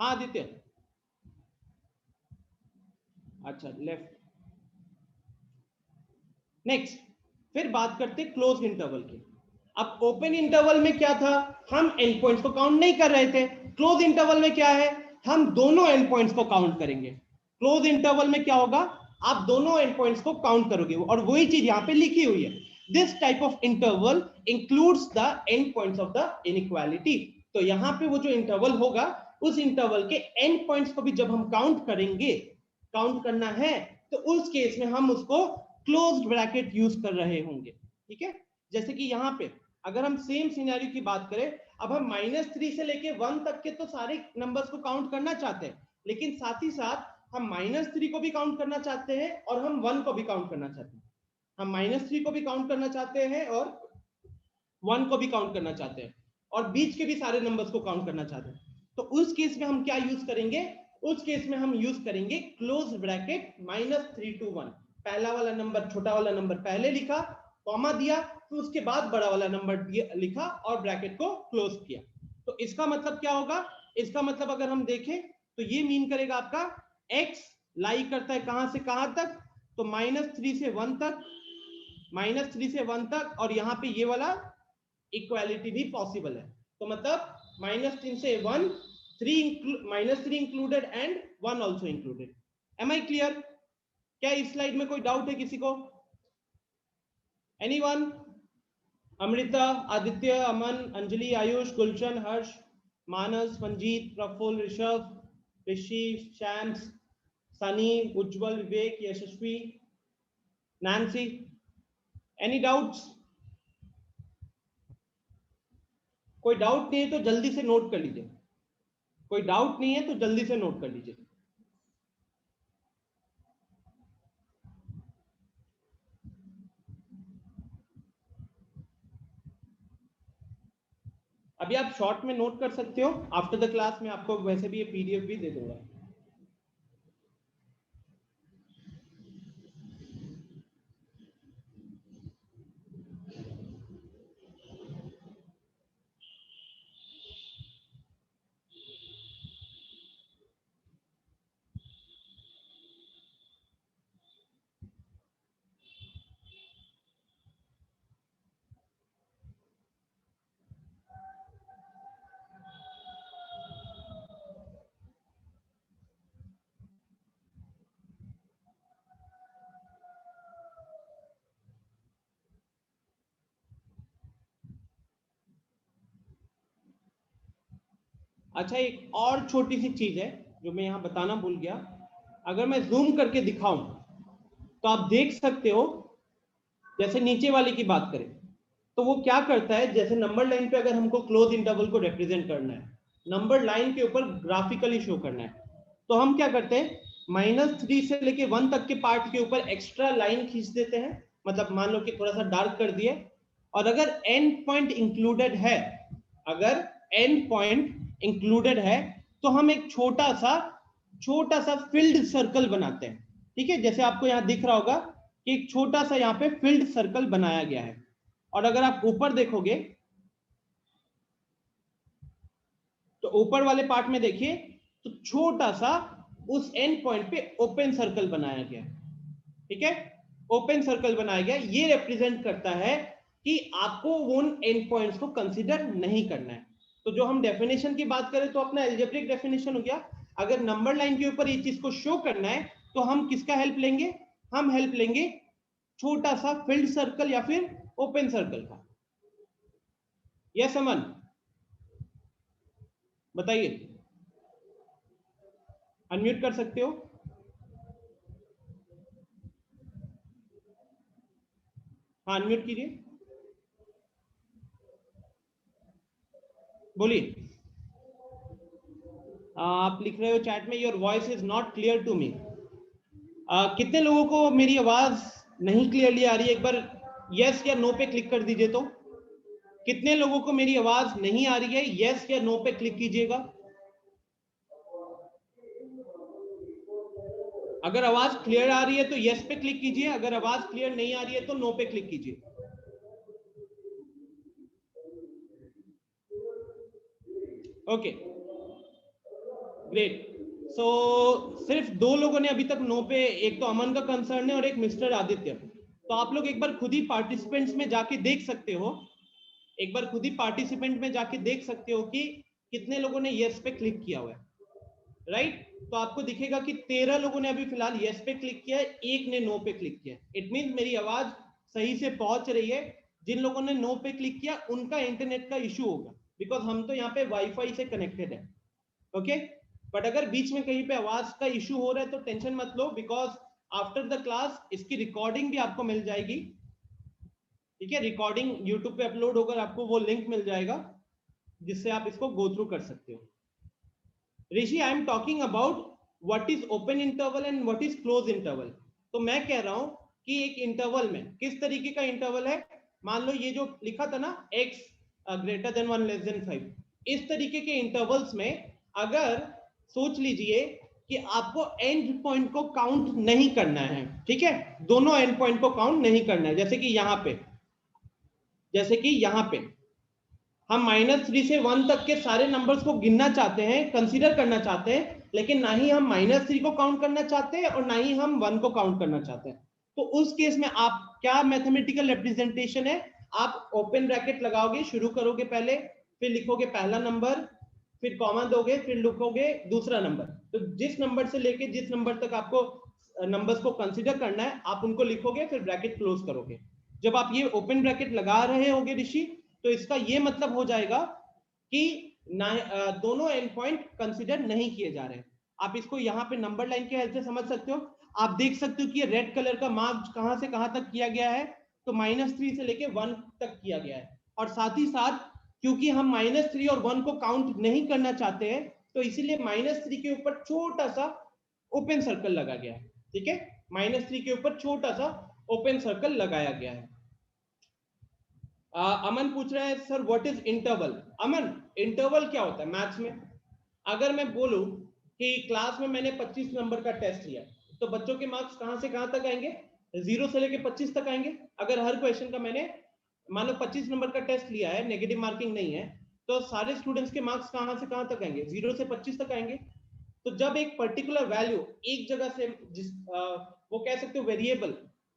हाँ आदित्य, अच्छा लेफ्ट। नेक्स्ट फिर बात करते क्लोज इंटरवल की। अब ओपन इंटरवल में क्या था, हम एंड पॉइंट्स को काउंट नहीं कर रहे थे। क्लोज इंटरवल में क्या है, हम दोनों एंड पॉइंट्स को काउंट करेंगे। क्लोज इंटरवल में क्या होगा, आप दोनों एंड पॉइंट्स को काउंट करोगे और वही चीज यहां पे लिखी हुई है, this type of interval includes the end points of the inequality. तो यहां पे वो जो इंटरवल होगा उस इंटरवल के एंड पॉइंट्स को भी जब हम काउंट करेंगे, काउंट करना है तो उस केस में हम उसको क्लोज्ड ब्रैकेट यूज कर रहे होंगे। ठीक है, जैसे कि यहाँ पे अगर हम सेम सिनेरियो की बात करें, अब हम -3 से लेके 1 तक के तो सारे नंबर्स को काउंट करना चाहते हैं, लेकिन साथ ही साथ हम -3 को भी काउंट करना चाहते हैं और हम 1 को भी काउंट करना चाहते हैं। हम -3 को भी काउंट करना चाहते हैं और 1 को भी काउंट करना चाहते हैं और बीच के भी सारे नंबर्स को काउंट करना चाहते हैं। तो उस केस में हम क्या यूज करेंगे, उस केस में हम यूज करेंगे क्लोज ब्रैकेट -3 to 1। पहला वाला नंबर, छोटा वाला नंबर पहले लिखा, कॉमा दिया, तो उसके बाद बड़ा वाला नंबर लिखा और ब्रैकेट को क्लोज किया। तो इसका मतलब क्या होगा, इसका मतलब अगर हम देखें तो ये मीन करेगा आपका x लाई करता है कहां से कहां तक, तो -3 से 1 तक, -3 से 1 तक, और यहाँ पे ये वाला इक्वालिटी भी पॉसिबल है। तो मतलब -3 से 1, -3 included and 1 also included. Am I clear? क्या इस स्लाइड में कोई डाउट है किसी को? Anyone? Amrita, Aditya, Aman, Anjali, Ayush, Gulshan, Harsh, Manas, Manjeet, Praful, Rishabh, Rishi, Shams, Sunny, Ujjwal, Vivek, Yashasvi, Nancy, any doubts? कोई डाउट नहीं है तो जल्दी से नोट कर लीजिए, कोई डाउट नहीं है तो जल्दी से नोट कर लीजिए। अभी आप शॉर्ट में नोट कर सकते हो, आफ्टर द क्लास में आपको वैसे भी ये पीडीएफ भी दे दूंगा। अच्छा, एक और छोटी सी चीज है जो मैं यहाँ बताना भूल गया। अगर मैं जूम करके दिखाऊं तो आप देख सकते हो, जैसे नीचे वाले की बात करें तो वो क्या करता है, जैसे नंबर लाइन पे अगर हमको क्लोज इंटरवल को रिप्रेजेंट करना है, नंबर लाइन के ऊपर ग्राफिकली शो करना है, तो हम क्या करते हैं, -3 से लेके 1 तक के पार्ट के ऊपर एक्स्ट्रा लाइन खींच देते हैं, मतलब मान लो कि थोड़ा सा डार्क कर दिए, और अगर एंड पॉइंट इंक्लूडेड है, अगर एंड पॉइंट इंक्लूडेड है तो हम एक छोटा सा फील्ड सर्कल बनाते हैं। ठीक है, जैसे आपको यहां दिख रहा होगा कि एक छोटा सा यहाँ पे फील्ड सर्कल बनाया गया है, और अगर आप ऊपर देखोगे तो ऊपर वाले पार्ट में देखिए तो छोटा सा उस एंड पॉइंट पे ओपन सर्कल बनाया गया। ठीक है, ओपन सर्कल बनाया गया, ये रिप्रेजेंट करता है कि आपको उन एंड पॉइंट्स को कंसीडर नहीं करना है। तो जो हम डेफिनेशन की बात करें तो अपना एल्जेब्रिक डेफिनेशन हो गया। अगर नंबर लाइन के ऊपर ये चीज को शो करना है तो हम किसका हेल्प लेंगे, हम हेल्प लेंगे छोटा सा फील्ड सर्कल या फिर ओपन सर्कल का। यस अमन, बताइए, अनम्यूट कर सकते हो। हाँ अनम्यूट कीजिए, बोलिए। आप लिख रहे हो चैट में, your voice is not clear to me. कितने लोगों को मेरी आवाज नहीं क्लियरली आ रही है? एक बार यस या नो पे क्लिक कर दीजिए। तो कितने लोगों को मेरी आवाज नहीं आ रही है? यस या नो पे क्लिक कीजिएगा। अगर आवाज क्लियर आ रही है तो यस पे क्लिक कीजिए, अगर आवाज क्लियर नहीं आ रही है तो नो पे क्लिक कीजिए। Okay great. सो सिर्फ दो लोगों ने अभी तक नो पे, एक तो अमन का कंसर्न है और एक मिस्टर आदित्य। तो आप लोग एक बार खुद ही पार्टिसिपेंट्स में जाके देख सकते हो, एक बार खुद ही पार्टिसिपेंट में जाके देख सकते हो कि कितने लोगों ने यस पे क्लिक किया हुआ है, राइट? तो आपको दिखेगा कि 13 लोगों ने अभी फिलहाल यस पे क्लिक किया है, एक ने नो पे क्लिक किया है। इट मीन मेरी आवाज सही से पहुंच रही है। जिन लोगों ने नो पे क्लिक किया उनका इंटरनेट का इश्यू होगा, बिकॉज हम तो यहाँ पे वाईफाई से कनेक्टेड है। ओके, बट अगर बीच में कहीं पे आवाज का इश्यू हो रहा है तो टेंशन मत लो, बिकॉज आफ्टर द क्लास इसकी रिकॉर्डिंग भी आपको मिल जाएगी। ठीक है, रिकॉर्डिंग यूट्यूब पे अपलोड होकर आपको वो लिंक मिल जाएगा जिससे आप इसको गो थ्रू कर सकते हो। Rishi, I am talking about what is open interval and what is close interval. तो मैं कह रहा हूं कि एक इंटरवल में किस तरीके का इंटरवल है। मान लो ये जो लिखा था ना, x greater then 1 less than 5, इस तरीके के इंटरवल्स में अगर सोच लीजिए कि आपको एंड पॉइंट को काउंट नहीं करना है, ठीक है, दोनों एंड पॉइंट को काउंट नहीं करना है। जैसे कि यहां पे, जैसे कि यहां पे हम -3 से 1 तक के सारे नंबर्स को गिनना चाहते हैं, कंसीडर करना चाहते हैं, लेकिन ना ही हम -3 को काउंट करना चाहते हैं और ना ही हम 1 को काउंट करना चाहते हैं। तो उस केस में आप क्या मैथमेटिकल रिप्रेजेंटेशन है, आप ओपन ब्रैकेट लगाओगे, शुरू करोगे पहले, फिर लिखोगे पहला नंबर, फिर कॉमा दोगे, फिर लिखोगे दूसरा नंबर। तो जिस नंबर से लेके जिस नंबर तक आपको नंबर्स को कंसीडर करना है आप उनको लिखोगे, फिर ब्रैकेट क्लोज करोगे। जब आप ये ओपन ब्रैकेट लगा रहे होगे ऋषि, तो इसका ये मतलब हो जाएगा कि दोनों एंड पॉइंट कंसीडर नहीं किए जा रहे हैं। आप इसको यहाँ पे नंबर लाइन के हेल्प से समझ सकते हो। आप देख सकते हो कि ये रेड कलर का मार्क कहां से कहां तक किया गया है, तो -3 से लेके 1 तक किया गया है। और साथ ही साथ क्योंकि हम -3 और 1 को काउंट नहीं करना चाहते हैं, तो इसीलिए -3 के ऊपर छोटा सा ओपन सर्कल लगा गया है। ठीक है, -3 के ऊपर छोटा सा ओपन सर्कल लगाया गया है। अमन पूछ रहा है sir what is interval. Aman, interval क्या होता है मैथ्स में? अगर मैं बोलूं कि क्लास में मैंने 25 नंबर का टेस्ट लिया, तो बच्चों के मार्क्स कहां से कहां तक आएंगे? 0 से लेके 25 तक आएंगे। अगर हर क्वेश्चन का मैंने मान लो 25 नंबर का टेस्ट लिया है, नेगेटिव मार्किंग नहीं है, तो सारे स्टूडेंट्स के मार्क्स कहां से कहां तक आएंगे? 0 से 25 तक आएंगे। तो जब एक पर्टिकुलर वैल्यू एक जगह से वो कह सकते हो वेरिएबल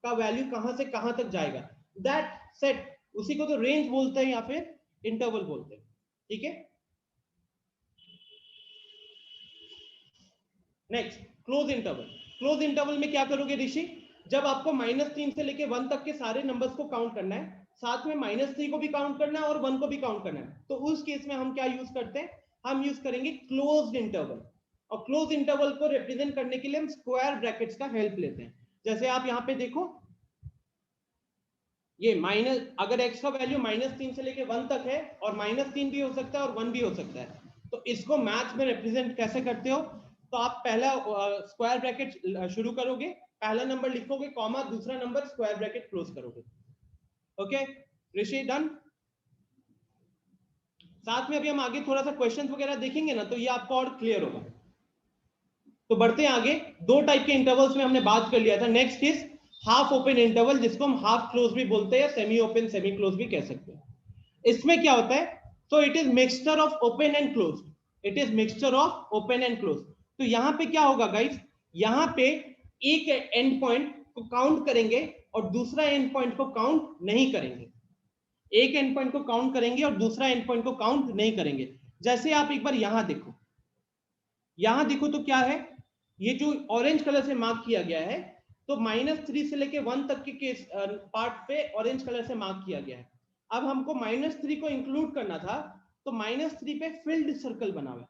का वैल्यू कहां से कहां तक जाएगा, दैट सेट, उसी को तो रेंज बोलते हैं या फिर इंटरवल बोलते हैं। ठीक है, next close interval. Close interval में क्या करोगे ऋषि? जब आपको -3 से लेके 1 तक के सारे नंबर्स को काउंट करना है, साथ में -3 को भी काउंट करना है और 1 को भी काउंट करना है, तो उस केस में हम क्या यूज करते हैं? हम यूज करेंगे क्लोज्ड इंटरवल। और क्लोज इंटरवल को रिप्रेजेंट करने के लिए हम स्क्वायर ब्रैकेट्स का हेल्प लेते हैं। जैसे आप यहां पे देखो, ये माइनस, अगर x का वैल्यू -3 से लेके 1 तक है, और -3 भी हो सकता है और 1 भी हो सकता है, तो इसको मैथ्स में रिप्रेजेंट कैसे करते हो? तो आप पहला स्क्वायर ब्रैकेट शुरू करोगे, पहला नंबर लिखोगे, कॉमा, दूसरा नंबर, स्क्वायर ब्रैकेट क्लोज करोगे। ओके ऋषि, डन? साथ में अभी हम आगे थोड़ा सा क्वेश्चंस वगैरह देखेंगे ना, तो ये आपको और क्लियर होगा। तो बढ़ते हैं आगे। दो टाइप के इंटरवल्स में हमने बात कर लिया था। Next is half open interval, जिसको हम हाफ क्लोज भी बोलते हैं, सेमी ओपन सेमी क्लोज भी कह सकते हैं। इसमें क्या होता है? तो it is mixture of open and close. It is mixture of open and close. तो यहां पे क्या होगा गाइस? यहां पे एक एंड पॉइंट को काउंट करेंगे और दूसरा एंड पॉइंट को काउंट नहीं करेंगे। एक एंड पॉइंट को काउंट करेंगे और दूसरा एंड पॉइंट को काउंट नहीं करेंगे। जैसे आप एक बार यहां देखो, यहां देखो तो क्या है, ये जो ऑरेंज कलर से मार्क किया गया है, तो -3 से लेके 1 तक के केस पार्ट पे ऑरेंज कलर से मार्क किया गया है। अब हमको -3 को इंक्लूड करना था, तो -3 पे फिल्ड सर्कल बना हुआ है।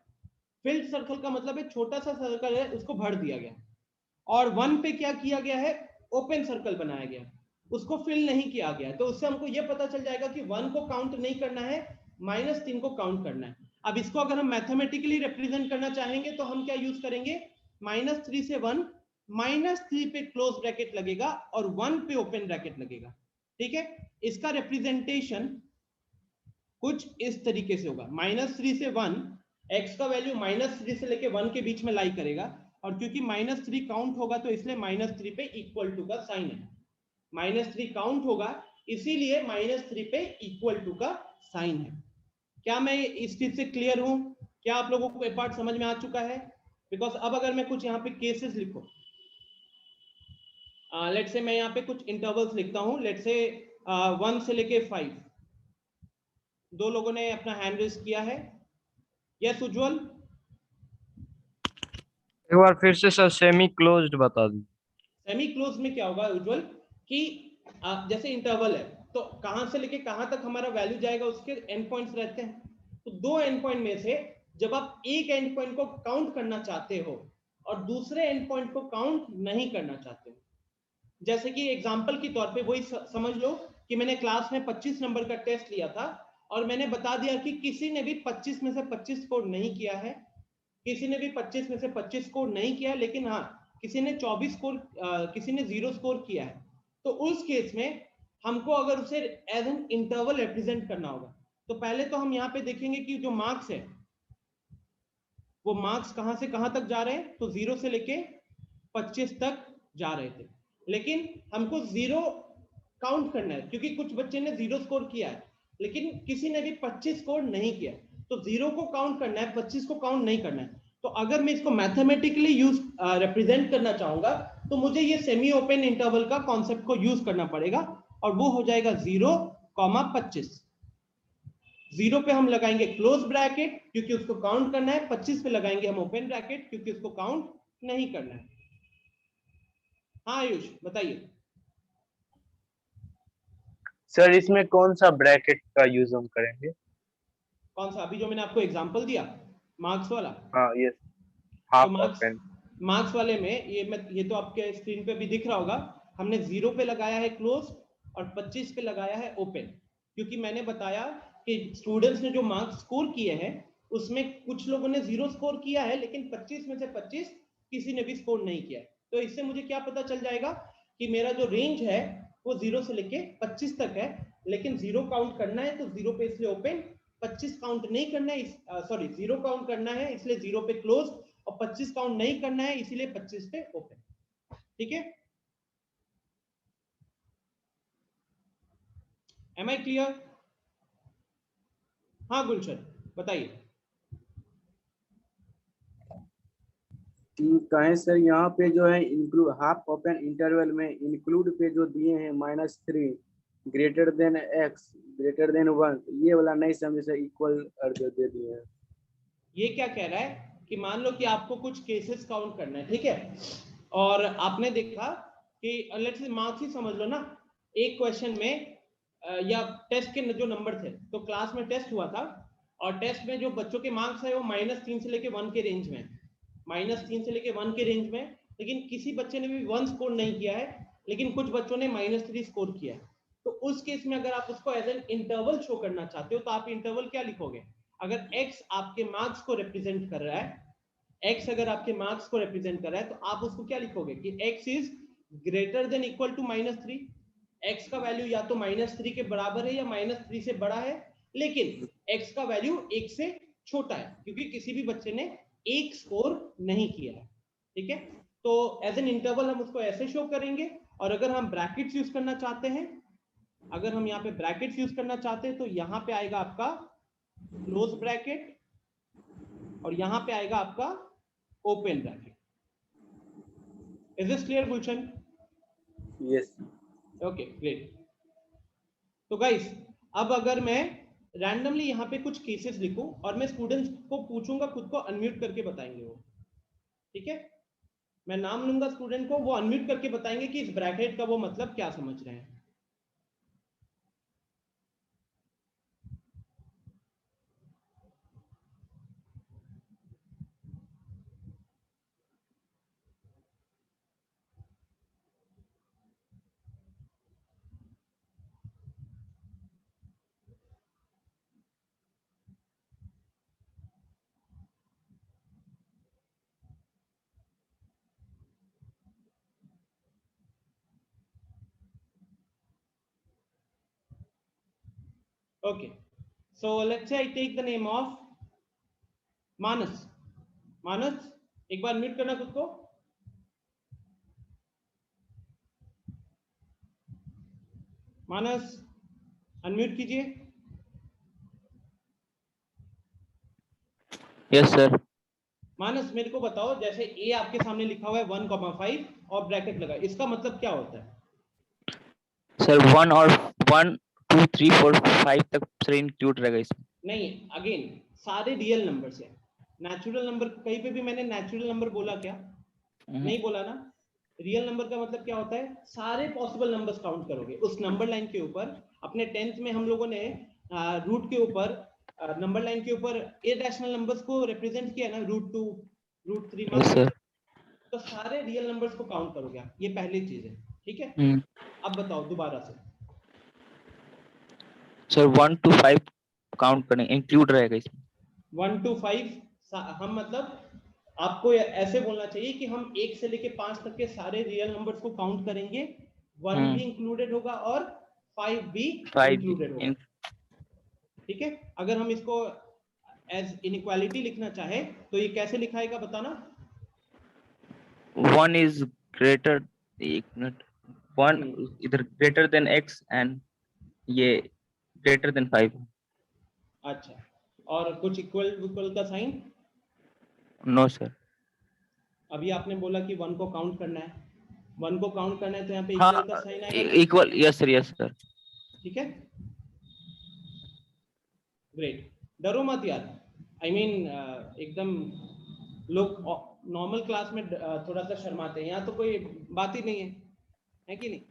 फिल्ड सर्कल का मतलब है छोटा सा सर्कल है, उसको भर दिया गया। और 1 पे क्या किया गया है, ओपन सर्कल बनाया गया, उसको फिल नहीं किया गया। तो उससे हमको ये पता चल जाएगा कि 1 को काउंट नहीं करना है, -3 को काउंट करना है। अब इसको अगर हम मैथमेटिकली रिप्रेजेंट करना चाहेंगे तो हम क्या यूज करेंगे, -3 से 1, -3 पे क्लोज ब्रैकेट लगेगा और 1 पे ओपन ब्रैकेट लगेगा। ठीक है, इसका रिप्रेजेंटेशन कुछ इस तरीके से होगा। -3 से 1, x का वैल्यू -3 से लेके 1 के बीच में लाई करेगा, और क्योंकि -3 काउंट होगा तो इसलिए -3 पे इक्वल टू का साइन है। -3 काउंट होगा इसीलिए -3 पे इक्वल टू का साइन है। क्या मैं इस चीज से क्लियर हूं? क्या आप लोगों को ये पार्ट समझ में आ चुका है? बिकॉज अब अगर मैं कुछ यहाँ पे केसेस लिखूं, लेट से मैं यहाँ पे कुछ इंटरवल्स लिखता हूं, लेट से 1 से लेके 5। दो लोगों ने अपना हैंड रेज किया है। यस उज्जवल। एक बार फिर से सर सेमी क्लोज्ड बता दी। सेमी क्लोज में क्या होगा उज्जवल कि जैसे इंटरवल है, तो कहां से लेके कहां तक हमारा वैल्यू जाएगा, उसके एंड पॉइंट्स रहते हैं। तो दो एंड पॉइंट में से जब आप एक एंड पॉइंट को काउंट करना चाहते हो और दूसरे एंड पॉइंट को काउंट नहीं करना चाहते हो, जैसे कि एग्जांपल के तौर पे वही समझ लो कि मैंने क्लास में 25 नंबर का टेस्ट लिया था और मैंने बता दिया कि किसी ने भी 25 में से 25 स्कोर नहीं किया है, किसी ने भी 25 में से 25 स्कोर नहीं किया, लेकिन हाँ किसी ने 24 स्कोर, किसी ने 0 स्कोर किया है। तो उस केस में हमको अगर उसे एज एन इंटरवल रिप्रेजेंट करना होगा, तो पहले तो हम यहाँ पे देखेंगे कि जो मार्क्स है वो मार्क्स कहां से कहां तक जा रहे हैं, तो 0 से लेके 25 तक जा रहे थे। लेकिन हमको 0 काउंट करना है क्योंकि कुछ बच्चे ने 0 स्कोर किया है लेकिन किसी ने भी 25 स्कोर नहीं किया, तो 0 को काउंट करना है, 25 को काउंट नहीं करना है। तो अगर मैं इसको मैथमेटिकली यूज रिप्रेजेंट करना चाहूंगा तो मुझे ये सेमी ओपन इंटरवल का कॉन्सेप्ट को यूज करना पड़ेगा, और वो हो जाएगा 0,25। 0 पे हम लगाएंगे क्लोज ब्रैकेट क्योंकि उसको काउंट करना है, 25 पे लगाएंगे हम ओपन ब्रैकेट क्योंकि उसको काउंट नहीं करना है। हाँ आयुष बताइए। सर इसमें कौन सा ब्रैकेट का यूज हम करेंगे? कौन सा? अभी जो मैंने आपको एग्जांपल दिया मार्क्स वाला। हाँ ये तो हाफ मार्क्स ओपन। मार्क्स वाले में ये तो आपके स्क्रीन पे भी दिख रहा होगा, हमने 0 पे लगाया है क्लोज और 25 पे लगाया है ओपन, क्योंकि मैंने बताया कि स्टूडेंट्स ने जो मार्क्स स्कोर किए हैं उसमें कुछ लोगों ने 0 स्कोर किया है लेकिन 25 में से 25 किसी ने भी स्कोर नहीं किया है। तो इससे मुझे क्या पता चल जाएगा कि मेरा जो रेंज है वो 0 से लेके 25 तक है, लेकिन 0 काउंट करना है तो 0 पे इसलिए ओपन, 25 काउंट नहीं करना है, सॉरी 0 काउंट करना है इसलिए 0 पे क्लोज, और 25 काउंट नहीं करना है इसीलिए 25 पे ओपन। ठीक है, एम आई क्लियर? हाँ गुलशन बताइए। कहें सर, यहाँ पे जो है इंक्लूड हाफ ओपन इंटरवल में इंक्लूड पे जो दिए हैं -3 greater than x greater then 1, ये वाला नहीं समझे सर, इक्वल दे दिए हैं। ये क्या कह रहा है कि मान लो कि आपको कुछ केसेस काउंट करना है, ठीक है, और आपने देखा कि लेट्स से मार्क्स ही समझ लो ना, एक क्वेश्चन में या टेस्ट के जो नंबर थे, तो क्लास में टेस्ट हुआ था और टेस्ट में जो बच्चों के मार्क्स है वो -3 से लेके 1 के रेंज में, -3 से लेके 1 के रेंज में, लेकिन किसी बच्चे ने भी 1 स्कोर नहीं किया है, लेकिन कुछ बच्चों ने -3 स्कोर किया है। तो उस केस में अगर आप उसको एज एन इंटरवल शो करना चाहते हो तो आप इंटरवल क्या लिखोगे? अगर x आपके मार्क्स को रिप्रेजेंट कर रहा है, x अगर आपके मार्क्स को रिप्रेजेंट कर रहा है तो आप उसको क्या लिखोगे कि x is greater than equal to -3। x का वैल्यू या तो -3 के बराबर है या -3 से बड़ा है, लेकिन x का वैल्यू 1 से छोटा है क्योंकि किसी भी बच्चे ने 1 स्कोर नहीं किया है। ठीक है, तो एज एन इंटरवल हम उसको ऐसे शो करेंगे। और अगर हम ब्रैकेट्स यूज करना चाहते हैं, अगर हम यहाँ पे ब्रैकेट्स यूज करना चाहते हैं तो यहाँ पे आएगा आपका क्लोज ब्रैकेट और यहां पे आएगा आपका open bracket. Is this clear Gulshan? Yes. Okay great. तो गाइस अब अगर मैं रैंडमली यहाँ पे कुछ केसेस लिखूं और मैं स्टूडेंट्स को पूछूंगा, खुद को अनम्यूट करके बताएंगे वो, ठीक है, मैं नाम लूंगा स्टूडेंट को, वो अनम्यूट करके बताएंगे कि इस ब्रैकेट का वो मतलब क्या समझ रहे हैं। Okay, so let's say I take the name of Manas. Manas, एक बार म्यूट करना खुद को. मानस अनम्यूट कीजिए. Yes sir. मानस मेरे को बताओ, जैसे ए आपके सामने लिखा हुआ है 1,5 और ब्रैकेट लगा, इसका मतलब क्या होता है? सर 1 और 1 2 3 4 5 तक सर इंक्लूड रहेगा इसमें. नहीं, अगेन सारे रियल नंबर्स हैं. नेचुरल नंबर कहीं पे भी मैंने नेचुरल नंबर बोला क्या? नहीं बोला ना. रियल नंबर का मतलब क्या होता है? सारे पॉसिबल नंबर्स काउंट करोगे उस नंबर लाइन के ऊपर. अपने 10th में हम लोगों ने रूट के ऊपर नंबर लाइन के ऊपर इरेशनल नंबर्स को रिप्रेजेंट किया ना, √2 √3 यस सर. तो सारे रियल नंबर्स को काउंट करोगे आप. ये पहली चीज है, ठीक है. अब बताओ दोबारा से. सर 1 to 5 काउंट करने इंक्लूड रहेगा इसमें. 1 to 5 हम मतलब आपको ऐसे बोलना चाहिए कि हम 1 से लेके 5 तक के सारे रियल नंबर्स को काउंट करेंगे. 1 भी इंक्लूडेड होगा और 5 भी इंक्लूडेड होगा. ठीक है. अगर हम इसको एज इनइक्वालिटी लिखना चाहे तो ये कैसे लिखाएगा बताना. 1 is greater, एक मिनट, 1 इधर greater than x and ये greater than 5. अच्छा, और कुछ इक्वल का साइन? No sir. अभी आपने बोला कि 1 को काउंट करना है. 1 को काउंट करना है तो यहाँ पे हाँ, इक्वल का साइन आएगा. इक्वल. Yes sir. ठीक है, ग्रेट. डरो मत यार. आई मीन एकदम लोग नॉर्मल क्लास में थोड़ा सा शर्माते हैं, यहाँ तो कोई बात ही नहीं है कि नहीं.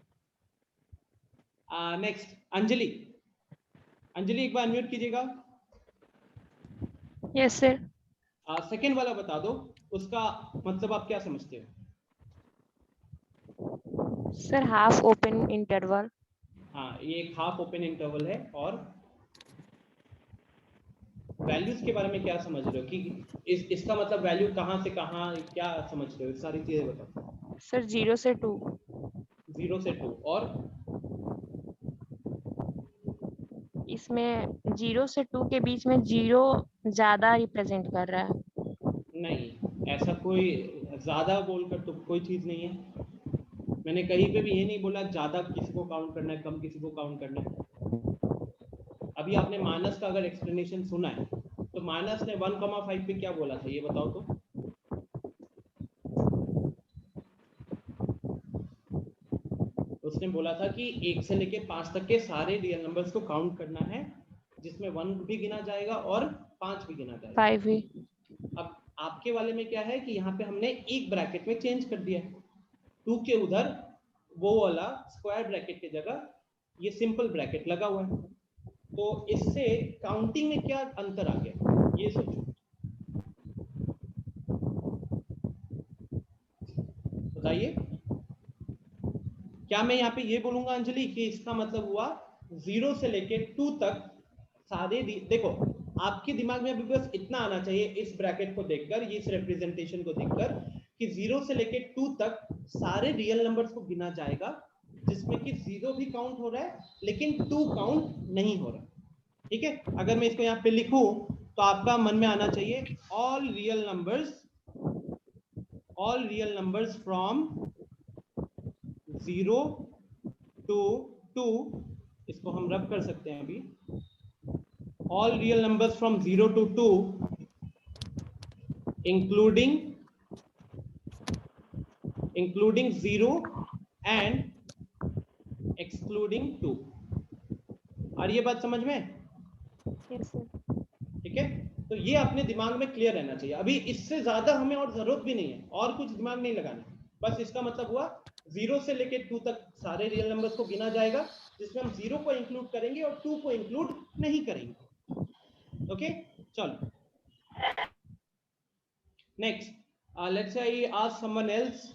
नेक्स्ट अंजलि. अंजलि एक बार म्यूट कीजिएगा. Yes sir. सेकेंड वाला बता दो, उसका मतलब आप क्या समझते हो? Sir half open interval. हाँ, ये एक हाफ ओपन इंटरवल है. और वैल्यूज के बारे में क्या समझ रहे हो कि इसका मतलब वैल्यू कहाँ से कहाँ, क्या समझ रहे हो? सारी चीजें बताओ. सर 0 से 2. 0 से 2. और इसमें 0 से 2 के बीच में 0 ज्यादा रिप्रेजेंट कर रहा है. नहीं, ऐसा कोई ज्यादा बोलकर तो कोई चीज नहीं है. मैंने कहीं पे भी ये नहीं बोला ज्यादा किसी को काउंट करना है, कम किसी को काउंट करना है. अभी आपने मानस का अगर एक्सप्लेनेशन सुना है तो मानस ने 1,5 पे क्या बोला था ये बताओ तो. उसने बोला था कि 1 से लेके 5 तक के सारे रियल नंबर्स को काउंट करना है, जिसमें 1 भी गिना जाएगा और 5 भी गिना जाएगा. 5 भी. अब आपके वाले में क्या है कि यहाँ पे हमने एक ब्रैकेट में चेंज कर दिया है. 2 के उधर वो वाला स्क्वायर ब्रैकेट की जगह ये सिंपल ब्रैकेट लगा हुआ है. तो इससे काउंटिंग में क्या अंतर आ गया ये सोचो. बताइए. क्या मैं यहाँ पे ये बोलूंगा अंजलि कि इसका मतलब हुआ 0 से लेके 2 तक सारे. देखो आपके दिमाग में अभी बस इतना आना चाहिए इस ब्रैकेट को देखकर, इस रिप्रेजेंटेशन को देखकर कि 0 से लेके 2 तक सारे रियल नंबर्स को गिना जाएगा, जिसमें कि 0 भी काउंट हो रहा है लेकिन 2 काउंट नहीं हो रहा. ठीक है. अगर मैं इसको यहाँ पे लिखूं तो आपका मन में आना चाहिए all real numbers from 0 to 2. इसको हम रब कर सकते हैं अभी. All real numbers from 0 to 2 including 0 and excluding 2. और ये बात समझ में? Yes sir. ठीक है. तो ये अपने दिमाग में क्लियर रहना चाहिए. अभी इससे ज्यादा हमें और जरूरत भी नहीं है, और कुछ दिमाग नहीं लगाना. बस इसका मतलब हुआ 0 से लेके 2 तक सारे रियल नंबर्स को गिना जाएगा, जिसमें हम 0 को इंक्लूड करेंगे और 2 को इंक्लूड नहीं करेंगे. ओके, चलो next. Let's say I ask someone else.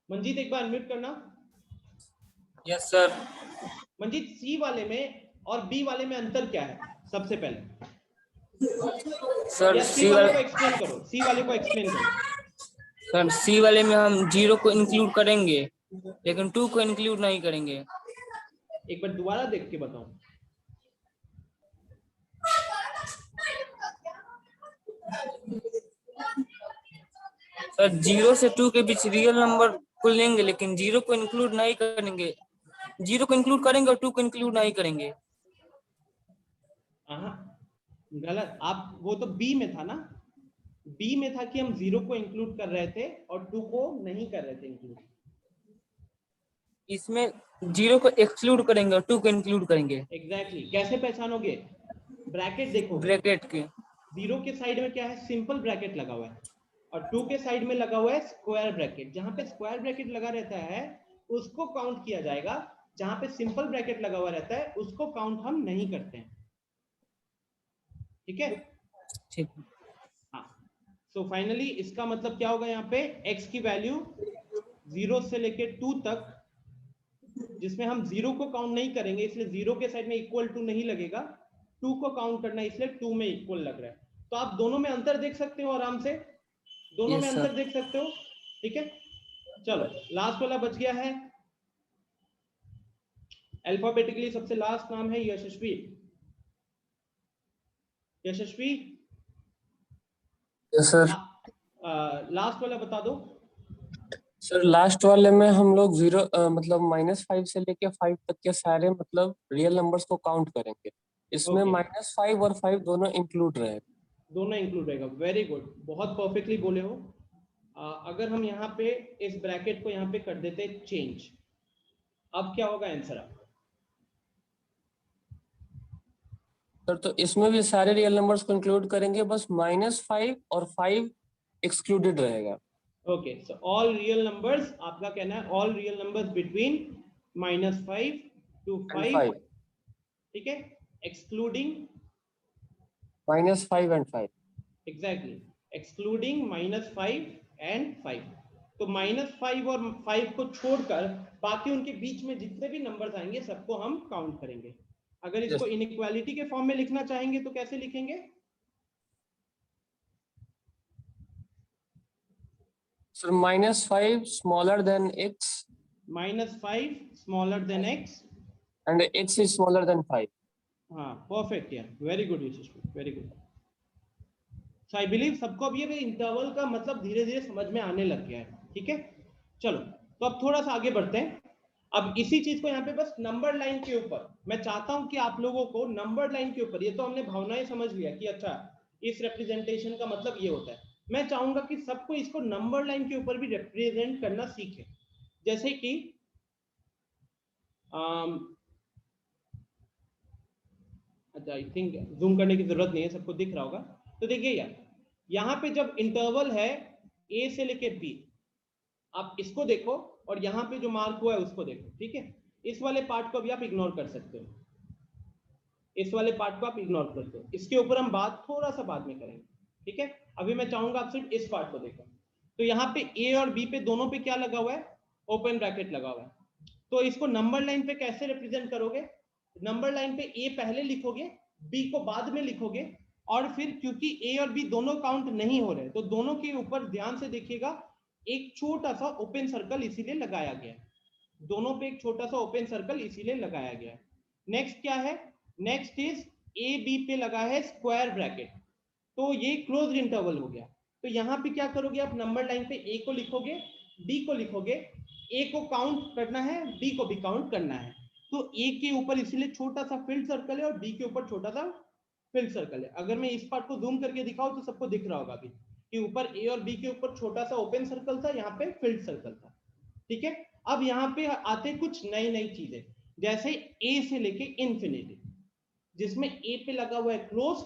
Manjeet एक बार अनम्यूट करना. Yes sir. मंजीत, सी वाले में और बी वाले में अंतर क्या है सबसे पहले? सर सी वाले को एक्सप्लेन करो. सी वाले को एक्सप्लेन करो. सर सी वाले में हम 0 को इंक्लूड करेंगे लेकिन 2 को इंक्लूड नहीं करेंगे। एक बार दोबारा देख के बताओ। सर 0 से 2 के बीच रियल नंबर को लेंगे लेकिन 0 को इंक्लूड नहीं करेंगे। 0 को इंक्लूड करेंगे और 2 को इंक्लूड नहीं करेंगे। गलत। आप वो तो बी में था ना, बी में था कि हम 0 को इंक्लूड कर रहे थे और 2 को नहीं कर रहे थे इंक्लूड। इसमें 0 को एक्सक्लूड करेंगे और 2 को इंक्लूड करेंगे। एग्जैक्टली। कैसे पहचानोगे? ब्रैकेट देखो, ब्रैकेट के 0 के साइड में क्या है, सिंपल ब्रैकेट लगा हुआ है, और 2 के साइड में लगा हुआ है स्क्वायर ब्रैकेट। जहां पे स्क्वायर ब्रैकेट लगा रहता है उसको काउंट किया जाएगा, जहां पे सिंपल ब्रैकेट लगा हुआ रहता है उसको काउंट हम नहीं करते हैं। ठीक है? ठीक। हाँ, सो फाइनली इसका मतलब क्या होगा, यहाँ पे x की वैल्यू 0 से लेके 2 तक, जिसमें हम 0 को काउंट नहीं करेंगे इसलिए 0 के साइड में इक्वल टू नहीं लगेगा, 2 को काउंट करना है इसलिए 2 में इक्वल लग रहा है। तो आप दोनों में अंतर देख सकते हो, आराम से दोनों में अंतर देख सकते हो। ठीक है, चलो लास्ट वाला बच गया है। अल्फाबेटिकली सबसे लास्ट नाम है यशस्वी। यशस्वी, यस सर। लास्ट वाला बता दो। सर लास्ट वाले में हम लोग 0 मतलब -5 से लेके 5 तक के सारे मतलब रियल नंबर्स को काउंट करेंगे। इसमें Okay. -5 और 5 दोनों इंक्लूड रहेगा। दोनों इंक्लूड रहेगा। वेरी गुड, बहुत परफेक्टली बोले हो। अगर हम यहाँ पे इस ब्रैकेट को यहाँ पे कर देते चेंज, अब क्या होगा आंसर आपका? सर तो इसमें भी सारे रियल नंबर्स को इंक्लूड करेंगे, बस -5 और 5 एक्सक्लूडेड रहेगा। Okay, so all real numbers, आपका कहना है all real numbers between -5 to 5, ठीक है, excluding -5 and 5। Exactly, excluding -5 and 5। तो -5 और 5 को छोड़कर बाकी उनके बीच में जितने भी नंबर्स आएंगे सबको हम काउंट करेंगे। अगर इसको इनइक्वालिटी के फॉर्म में लिखना चाहेंगे तो कैसे लिखेंगे? Sir -5 smaller than x -5 smaller than x and x is smaller than 5। हाँ, परफेक्ट यार, very good Yashasvi, very good. So I believe सबको अब ये इंटरवल का मतलब धीरे धीरे समझ में आने लग गया है। ठीक है, चलो तो अब थोड़ा सा आगे बढ़ते हैं। अब इसी चीज को यहाँ पे बस नंबर लाइन के ऊपर मैं चाहता हूं कि आप लोगों को नंबर लाइन के ऊपर, ये तो हमने भावनाएं समझ लिया कि अच्छा इस रिप्रेजेंटेशन का मतलब ये होता है, मैं चाहूंगा कि सबको इसको नंबर लाइन के ऊपर भी रिप्रेजेंट करना सीखे। जैसे कि अच्छा, आई थिंक जूम करने की जरूरत नहीं है, सबको दिख रहा होगा। तो देखिए यार, यहाँ पे जब इंटरवल है ए से लेके बी, आप इसको देखो और यहाँ पे जो मार्क हुआ है उसको देखो। ठीक है, इस वाले पार्ट को भी आप इग्नोर कर सकते हो, इस वाले पार्ट को आप इग्नोर करते हो, इसके ऊपर हम बात थोड़ा सा बाद में करेंगे। ठीक है, अभी मैं चाहूंगा आप सिर्फ इस पार्ट को देखो। तो यहाँ पे ए और बी पे दोनों पे क्या लगा हुआ है? ओपन ब्रैकेट लगा हुआ है। तो इसको नंबर लाइन पे कैसे रिप्रेजेंट करोगे? नंबर लाइन पे ए पहले लिखोगे, बी को बाद में लिखोगे, और फिर क्योंकि ए और बी दोनों काउंट नहीं हो रहे तो दोनों के ऊपर ध्यान से देखिएगा एक छोटा सा ओपन सर्कल इसीलिए लगाया गया है, दोनों पे एक छोटा सा ओपन सर्कल इसीलिए लगाया गया है। नेक्स्ट क्या है? नेक्स्ट इज ए बी पे लगा है स्क्वायर ब्रैकेट, तो ये क्लोज इंटरवल हो गया। तो यहाँ पे क्या करोगे आप? नंबर लाइन पे ए को लिखोगे, बी को लिखोगे, ए को काउंट करना है, बी को भी काउंट करना है। तो ए के ऊपर इसीलिए छोटा सा फिल्ड सर्कल है और बी के ऊपर छोटा सा फिल्ड सर्कल है। अगर मैं इस पार्ट को जूम करके दिखाऊं तो सबको दिख रहा होगा अभी कि ऊपर ए और बी के ऊपर छोटा सा ओपन सर्कल था, यहाँ पे फिल्ड सर्कल था। ठीक है, अब यहाँ पे आते कुछ नई नई चीजें, जैसे ए से लेके इंफिनिटी, जिसमें ए पे लगा हुआ है क्लोज,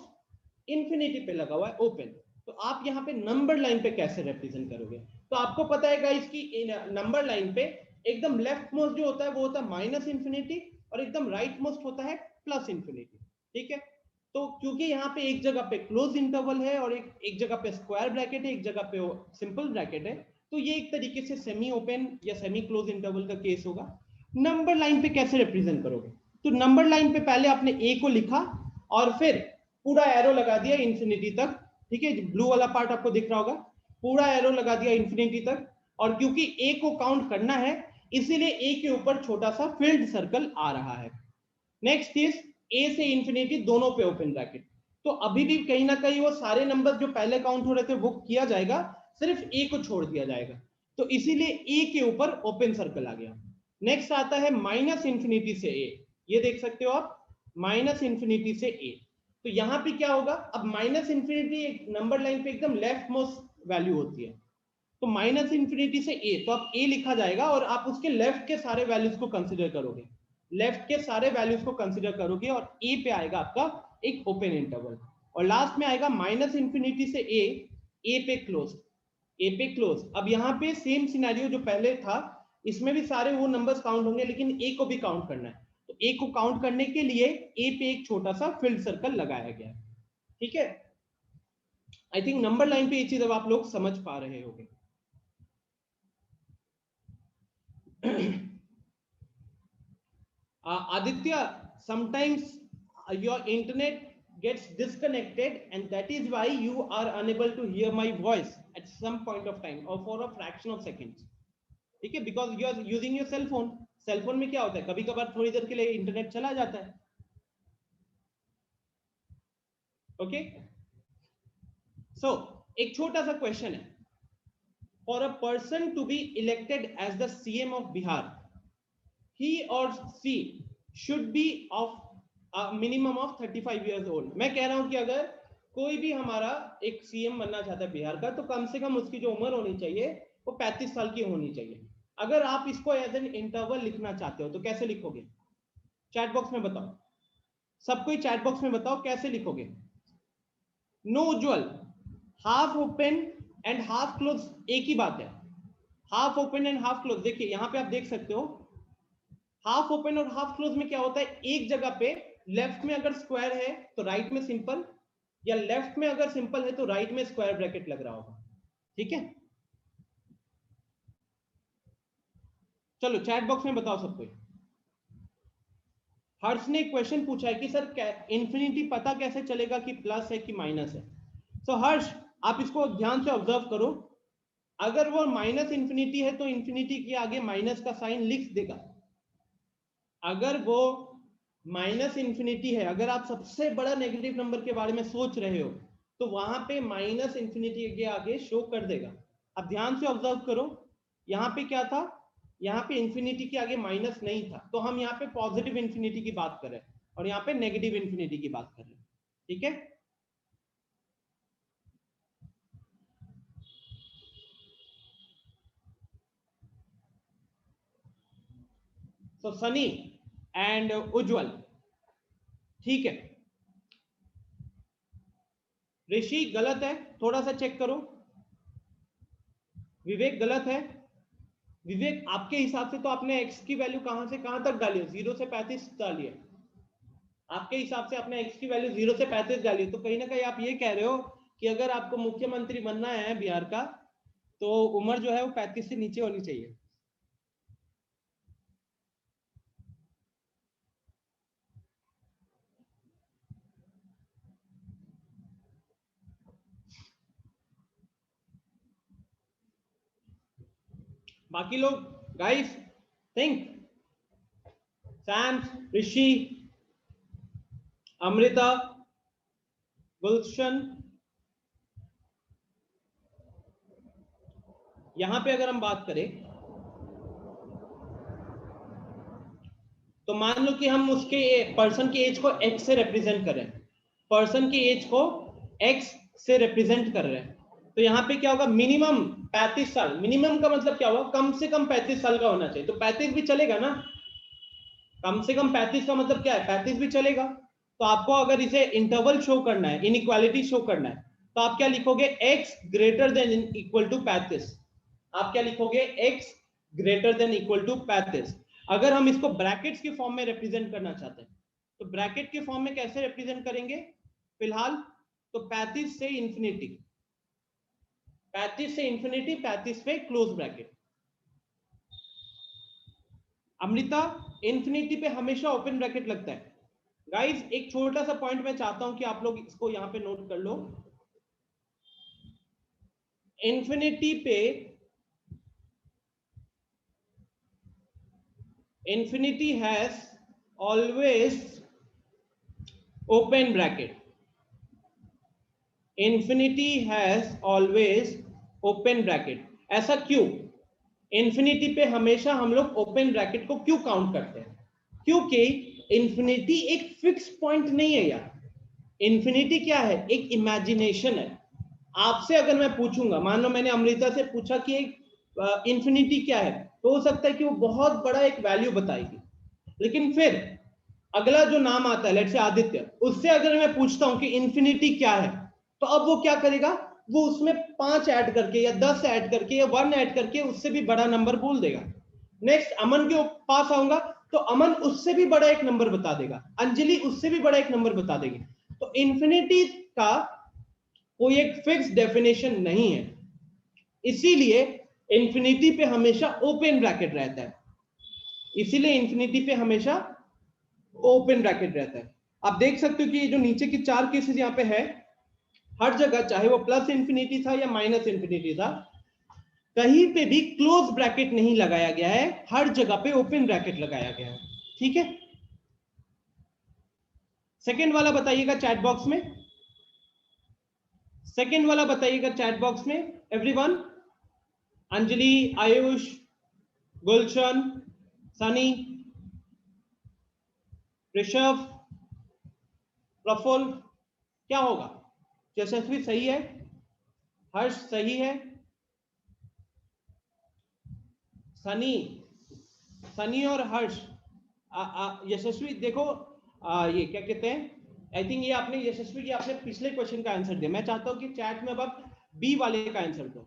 इंफिनिटी पे लगा हुआ है ओपन। तो आप यहाँ पे नंबर लाइन पे कैसे रिप्रेजेंट करोगे? तो आपको पता है गाइस कि नंबर लाइन पे एकदम लेफ्ट मोस्ट जो होता है वो होता है माइनस इंफिनिटी और एकदम राइट मोस्ट होता है प्लस इंफिनिटी। ठीक है, तो क्योंकि यहाँ पे एक जगह पे क्लोज इंटरवल है और एक जगह पे स्क्वायर ब्रैकेट है, एक जगह पे सिंपल ब्रैकेट है, तो ये एक तरीके से सेमी ओपन या सेमी क्लोज इंटरवल का केस होगा। नंबर लाइन पे कैसे रिप्रेजेंट करोगे? तो नंबर लाइन पे पहले आपने ए को लिखा और फिर पूरा एरो लगा दिया इंफिनिटी तक। ठीक है, ब्लू वाला पार्ट आपको दिख रहा होगा। पूरा एरो लगा दिया इंफिनिटी तक, और क्योंकि ए को काउंट करना है इसीलिए ए के ऊपर छोटा सा फिल्ड सर्कल आ रहा है। नेक्स्ट इज ए से इंफिनिटी दोनों पे ओपन ब्रैकेट। तो अभी भी कहीं ना कहीं वो सारे नंबर जो पहले काउंट हो रहे थे वो किया जाएगा, सिर्फ ए को छोड़ दिया जाएगा, तो इसीलिए ए के ऊपर ओपन सर्कल आ गया। नेक्स्ट आता है माइनस इंफिनिटी से ए, ये देख सकते हो आप, माइनस इंफिनिटी से ए। तो यहां पे क्या होगा, अब माइनस इंफिनिटी एक नंबर लाइन पे एकदम लेफ्ट मोस्ट वैल्यू होती है, तो माइनस इंफिनिटी से ए, तो अब ए लिखा जाएगा और आप उसके लेफ्ट के सारे वैल्यूज को कंसीडर करोगे, लेफ्ट के सारे वैल्यूज को कंसीडर करोगे और ए पे आएगा आपका एक ओपन इंटरवल, और लास्ट में आएगा माइनस इंफिनिटी से ए पे क्लोज, ए पे क्लोज। अब यहाँ पे सेम सिनेरियो जो पहले था, इसमें भी सारे वो नंबर्स काउंट होंगे लेकिन ए को भी काउंट करना है, तो ए को काउंट करने के लिए ए पे एक छोटा सा फिल्ड सर्कल लगाया गया है। ठीक है, आई थिंक नंबर लाइन पे ये चीज अब आप लोग समझ पा रहे होंगे। Aditya, sometimes your internet gets disconnected and that is why you are unable to hear my voice at some point of time or for a fraction of seconds. ठीक है, because you are using your cell phone. Cell phone में क्या होता है, कभी कभार थोड़ी देर के लिए इंटरनेट चला जाता है। ओके, सो एक छोटा सा क्वेश्चन है, for a person to be elected as the CM of Bihar, he or she should be of a minimum of 35 years old। मैं कह रहा हूं कि अगर कोई भी हमारा एक सीएम बनना चाहता है बिहार का, तो कम से कम उसकी जो उम्र होनी चाहिए वो 35 साल की होनी चाहिए। अगर आप इसको एज एन इंटरवल लिखना चाहते हो तो कैसे लिखोगे, चैट बॉक्स में बताओ, सब कोई चैट बॉक्स में बताओ कैसे लिखोगे। No Ujjwal, half open and half close एक ही बात है, half open and half close. देखिए यहां पे आप देख सकते हो, हाफ ओपन और हाफ क्लोज में क्या होता है, एक जगह पे लेफ्ट में अगर स्क्वायर है तो राइट में सिंपल, या लेफ्ट में अगर सिंपल है तो राइट में स्क्वायर ब्रैकेट लग रहा होगा। ठीक है, चलो चैट बॉक्स में बताओ सब कोई। हर्ष ने क्वेश्चन पूछा है कि सर इंफिनिटी पता कैसे चलेगा कि प्लस है कि माइनस है। सो हर्ष, आप इसको ध्यान से ऑब्जर्व करो, अगर वो माइनस इंफिनिटी है तो इंफिनिटी के आगे माइनस का साइन लिख देगा। अगर वो माइनस इंफिनिटी है, अगर आप सबसे बड़ा नेगेटिव नंबर के बारे में सोच रहे हो तो वहां पे माइनस इंफिनिटी के आगे शो कर देगा। अब ध्यान से ऑब्जर्व करो, यहाँ पे क्या था, यहाँ पे इंफिनिटी के आगे माइनस नहीं था, तो हम यहाँ पे पॉजिटिव इंफिनिटी की बात कर रहे हैं और यहाँ पे नेगेटिव इंफिनिटी की बात कर रहे हैं। ठीक है, तो सनी एंड उज्जवल, ठीक है। ऋषि गलत है, थोड़ा सा चेक करो। विवेक गलत है, विवेक आपके हिसाब से तो आपने x की वैल्यू कहां से कहां तक डाली है, 0 से 35 डाली है, आपके हिसाब से आपने x की वैल्यू 0 से 35 डाली है, तो कहीं ना कहीं आप ये कह रहे हो कि अगर आपको मुख्यमंत्री बनना है बिहार का तो उम्र जो है वो 35 से नीचे होनी चाहिए। बाकी लोग गाइस थिंक, सैम्स, ऋषि, अमृता, गुलशन, यहां पे अगर हम बात करें तो मान लो कि हम उसके पर्सन की एज को x से रिप्रेजेंट कर रहे हैं, पर्सन की एज को x से रिप्रेजेंट कर रहे हैं, तो यहाँ पे क्या होगा, मिनिमम 35 साल, मिनिमम का मतलब क्या होगा, कम से कम 35 साल का होना चाहिए, तो 35 भी चलेगा ना, कम से कम 35 का मतलब क्या है, 35 भी चलेगा। तो आपको अगर इसे इंटरवल शो करना है, इनइक्वालिटी शो करना है, तो आप क्या लिखोगे, x greater than equal to 35, आप क्या लिखोगे, x greater than equal to 35। अगर हम इसको ब्रैकेट्स के फॉर्म में रिप्रेजेंट करना चाहते हैं तो ब्रैकेट के फॉर्म में कैसे रिप्रेजेंट करेंगे, फिलहाल तो 35 से इंफिनिटी, 35 से इंफिनिटी, 35 पे क्लोज ब्रैकेट। अमृता, इंफिनिटी पे हमेशा ओपन ब्रैकेट लगता है। गाइस एक छोटा सा पॉइंट मैं चाहता हूं कि आप लोग इसको यहां पे नोट कर लो, इंफिनिटी पे infinity has always open bracket. Infinity has always open bracket. ऐसा क्यों? इंफिनिटी पे हमेशा हम लोग ओपन ब्रैकेट को क्यों काउंट करते हैं? क्योंकि इंफिनिटी एक फिक्स पॉइंट नहीं है यार. इंफिनिटी क्या है? एक इमेजिनेशन है. आपसे अगर मैं पूछूंगा, मान लो मैंने अमृता से पूछा कि एक इंफिनिटी क्या है, तो हो सकता है कि वो बहुत बड़ा एक वैल्यू बताएगी. लेकिन फिर अगला जो नाम आता है, लेट्स से आदित्य, उससे अगर मैं पूछता हूं कि इंफिनिटी क्या है, तो अब वो क्या करेगा? वो उसमें 5 ऐड करके या 10 ऐड करके या 1 ऐड करके उससे भी बड़ा नंबर बोल देगा. नेक्स्ट अमन के पास आऊंगा तो अमन उससे भी बड़ा एक नंबर बता देगा, अंजलि उससे भी बड़ा एक नंबर बता देगी. तो इंफिनिटी का कोई एक फिक्स डेफिनेशन नहीं है, इसीलिए इंफिनिटी पे हमेशा ओपन ब्रैकेट रहता है. इसीलिए इंफिनिटी पे हमेशा ओपन ब्रैकेट रहता है. आप देख सकते हो कि ये जो नीचे की 4 केसेस यहाँ पे है, हर जगह चाहे वो प्लस इंफिनिटी था या माइनस इंफिनिटी था, कहीं पे भी क्लोज ब्रैकेट नहीं लगाया गया है, हर जगह पे ओपन ब्रैकेट लगाया गया है. ठीक है, सेकंड वाला बताइएगा चैट बॉक्स में. सेकंड वाला बताइएगा चैट बॉक्स में एवरीवन. अंजलि, आयुष, गुलशन, सनी, ऋषभ, प्रफुल्ल, क्या होगा? यशस्वी सही है, हर्ष सही है, सनी और हर्ष. यशस्वी देखो, ये क्या कहते हैं, आई थिंक ये आपने यशस्वी की आपने पिछले क्वेश्चन का आंसर दिया. मैं चाहता हूं कि चैट में अब आप बी वाले का आंसर दो.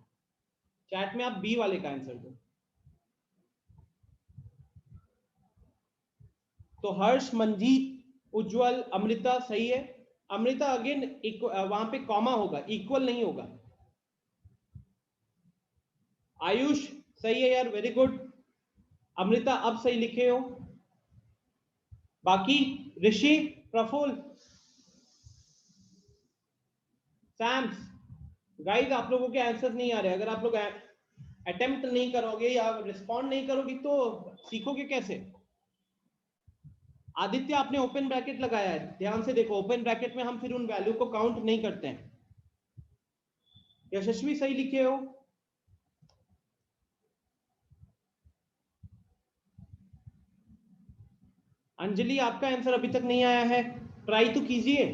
चैट में आप बी वाले का आंसर दो. तो हर्ष, मंजीत, उज्जवल, अमृता सही है. अमृता अगेन वहां पे कॉमा होगा, इक्वल नहीं होगा. आयुष सही है यार, वेरी गुड. अमृता अब सही लिखे हो. बाकी ऋषि, प्रफुल्ल, सैम्स, गाइस आप लोगों के आंसर नहीं आ रहे. अगर आप लोग अटेम्प्ट नहीं करोगे या रिस्पॉन्ड नहीं करोगे तो सीखोगे कैसे? आदित्य आपने ओपन ब्रैकेट लगाया है, ध्यान से देखो. ओपन ब्रैकेट में हम फिर उन वैल्यू को काउंट नहीं करते हैं. यशस्वी सही लिखे हो. अंजलि आपका आंसर अभी तक नहीं आया है, ट्राई तो कीजिए,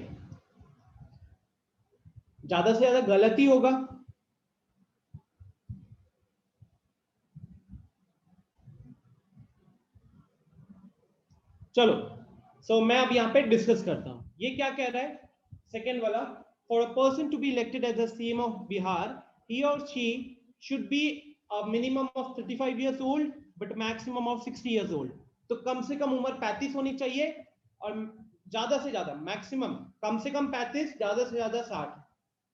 ज्यादा से ज्यादा गलत ही होगा. चलो, सो मैं अब यहाँ पे डिस्कस करता हूं. ये क्या कह रहा है सेकेंड वाला? For a person to be elected as the CM of Bihar, he और she should be a minimum of 35 years old but maximum of 60 years old. तो कम से कम उम्र 35 होनी चाहिए और ज्यादा से ज्यादा मैक्सिमम कम से कम 35, ज्यादा से ज्यादा 60.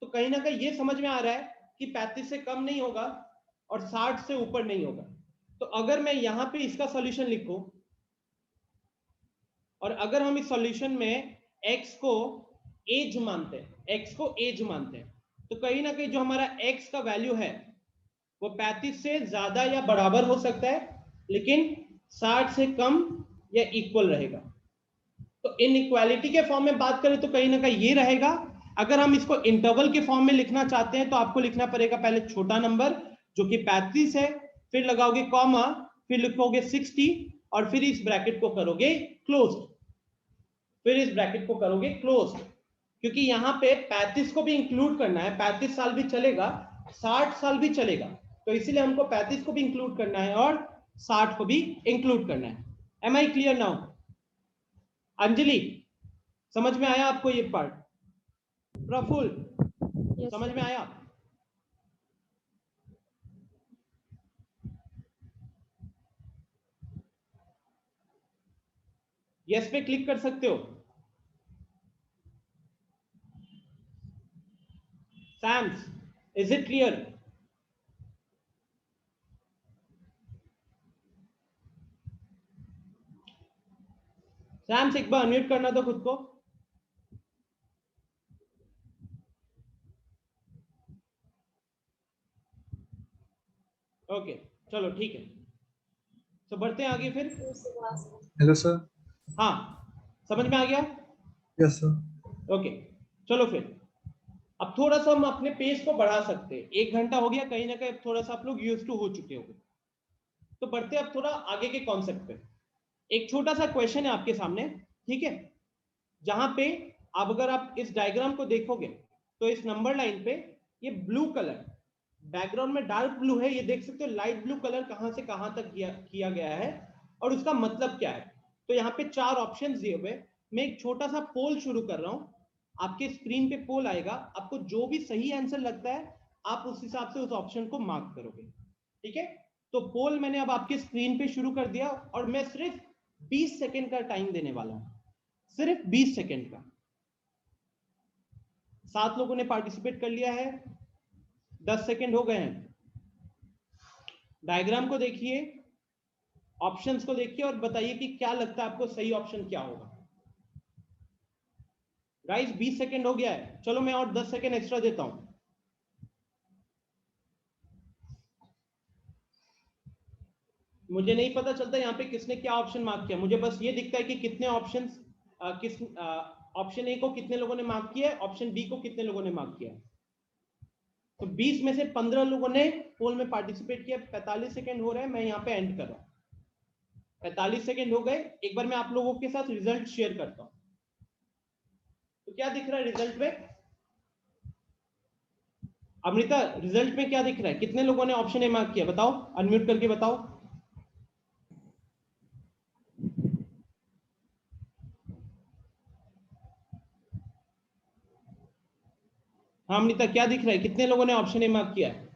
तो कहीं ना कहीं ये समझ में आ रहा है कि 35 से कम नहीं होगा और 60 से ऊपर नहीं होगा. तो अगर मैं यहाँ पे इसका सॉल्यूशन लिखूं और अगर हम इस सॉल्यूशन में x को एज मानते हैं, तो कहीं ना कहीं जो हमारा x का वैल्यू है वो 35 से ज्यादा या बराबर हो सकता है, लेकिन 60 से कम या इक्वल रहेगा. तो इनइक्वालिटी के फॉर्म में बात करें तो कहीं ना कहीं ये रहेगा. अगर हम इसको इंटरवल के फॉर्म में लिखना चाहते हैं तो आपको लिखना पड़ेगा पहले छोटा नंबर जो कि 35 है, फिर लगाओगे कॉमा, फिर लिखोगे 60 और फिर इस ब्रैकेट को करोगे क्लोज. क्योंकि यहाँ पे 35 को भी इंक्लूड करना है. 35 साल भी चलेगा, 60 साल भी चलेगा, तो इसीलिए हमको 35 को भी इंक्लूड करना है और 60 को भी इंक्लूड करना है. Am I clear now? Anjali समझ में आया आपको ये पार्ट? प्रफुल्ल समझ में आया? यस पे क्लिक कर सकते हो. Shams, is it clear? Shams एक बार अनम्यूट करना तो खुद को. ओके चलो ठीक है, तो बढ़ते हैं आगे फिर। Hello sir. हाँ समझ में आ गया? Yes sir. ओके चलो फिर अब थोड़ा सा हम अपने पेज को बढ़ा सकते हैं। 1 घंटा हो गया, कहीं ना कहीं थोड़ा सा आप लोग यूज टू हो चुके होंगे, तो बढ़ते अब थोड़ा आगे के कॉन्सेप्ट पे। एक छोटा सा क्वेश्चन है आपके सामने, ठीक है, जहां पे अब अगर आप इस डायग्राम को देखोगे तो इस नंबर लाइन पे ये ब्लू कलर बैकग्राउंड में डार्क ब्लू है, ये देख सकते हो लाइट ब्लू कलर कहां से कहां तक किया गया है और उसका मतलब क्या है। तो यहाँ पे 4 ऑप्शंस दिए हुए, मैं एक छोटा सा पोल शुरू कर रहा हूं, आपके स्क्रीन पे पोल आएगा, आपको जो भी सही आंसर लगता है आप उस हिसाब से उस ऑप्शन को मार्क करोगे, ठीक है। तो पोल मैंने अब आपके स्क्रीन पे शुरू कर दिया और मैं सिर्फ 20 सेकेंड का टाइम देने वाला हूं, सिर्फ 20 सेकेंड का। 7 लोगों ने पार्टिसिपेट कर लिया है, 10 सेकेंड हो गए हैं। डायग्राम को देखिए, ऑप्शंस को देखिए और बताइए कि क्या लगता है आपको सही ऑप्शन क्या होगा। गाइस 20 सेकेंड हो गया है, चलो मैं और 10 सेकेंड एक्स्ट्रा देता हूं। मुझे नहीं पता चलता यहाँ पे किसने क्या ऑप्शन मार्क किया, मुझे बस ये दिखता है कि कितने ऑप्शंस ऑप्शन ए को कितने लोगों ने मार्क किया है, ऑप्शन बी को कितने लोगों ने मार्क किया है। तो 20 में से 15 लोगों ने पोल में पार्टिसिपेट किया। 45 सेकेंड हो रहे हैं, मैं यहाँ पे एंड कर रहा हूँ। 45 सेकेंड हो गए, एक बार मैं आप लोगों के साथ रिजल्ट शेयर करता हूँ। तो क्या दिख रहा है रिजल्ट में? अमृता रिजल्ट में क्या दिख रहा है? कितने लोगों ने ऑप्शन ए मार्क किया बताओ, अनम्यूट करके बताओ। हाँ अमृता क्या दिख रहा है, कितने लोगों ने ऑप्शन ए मार्क किया है?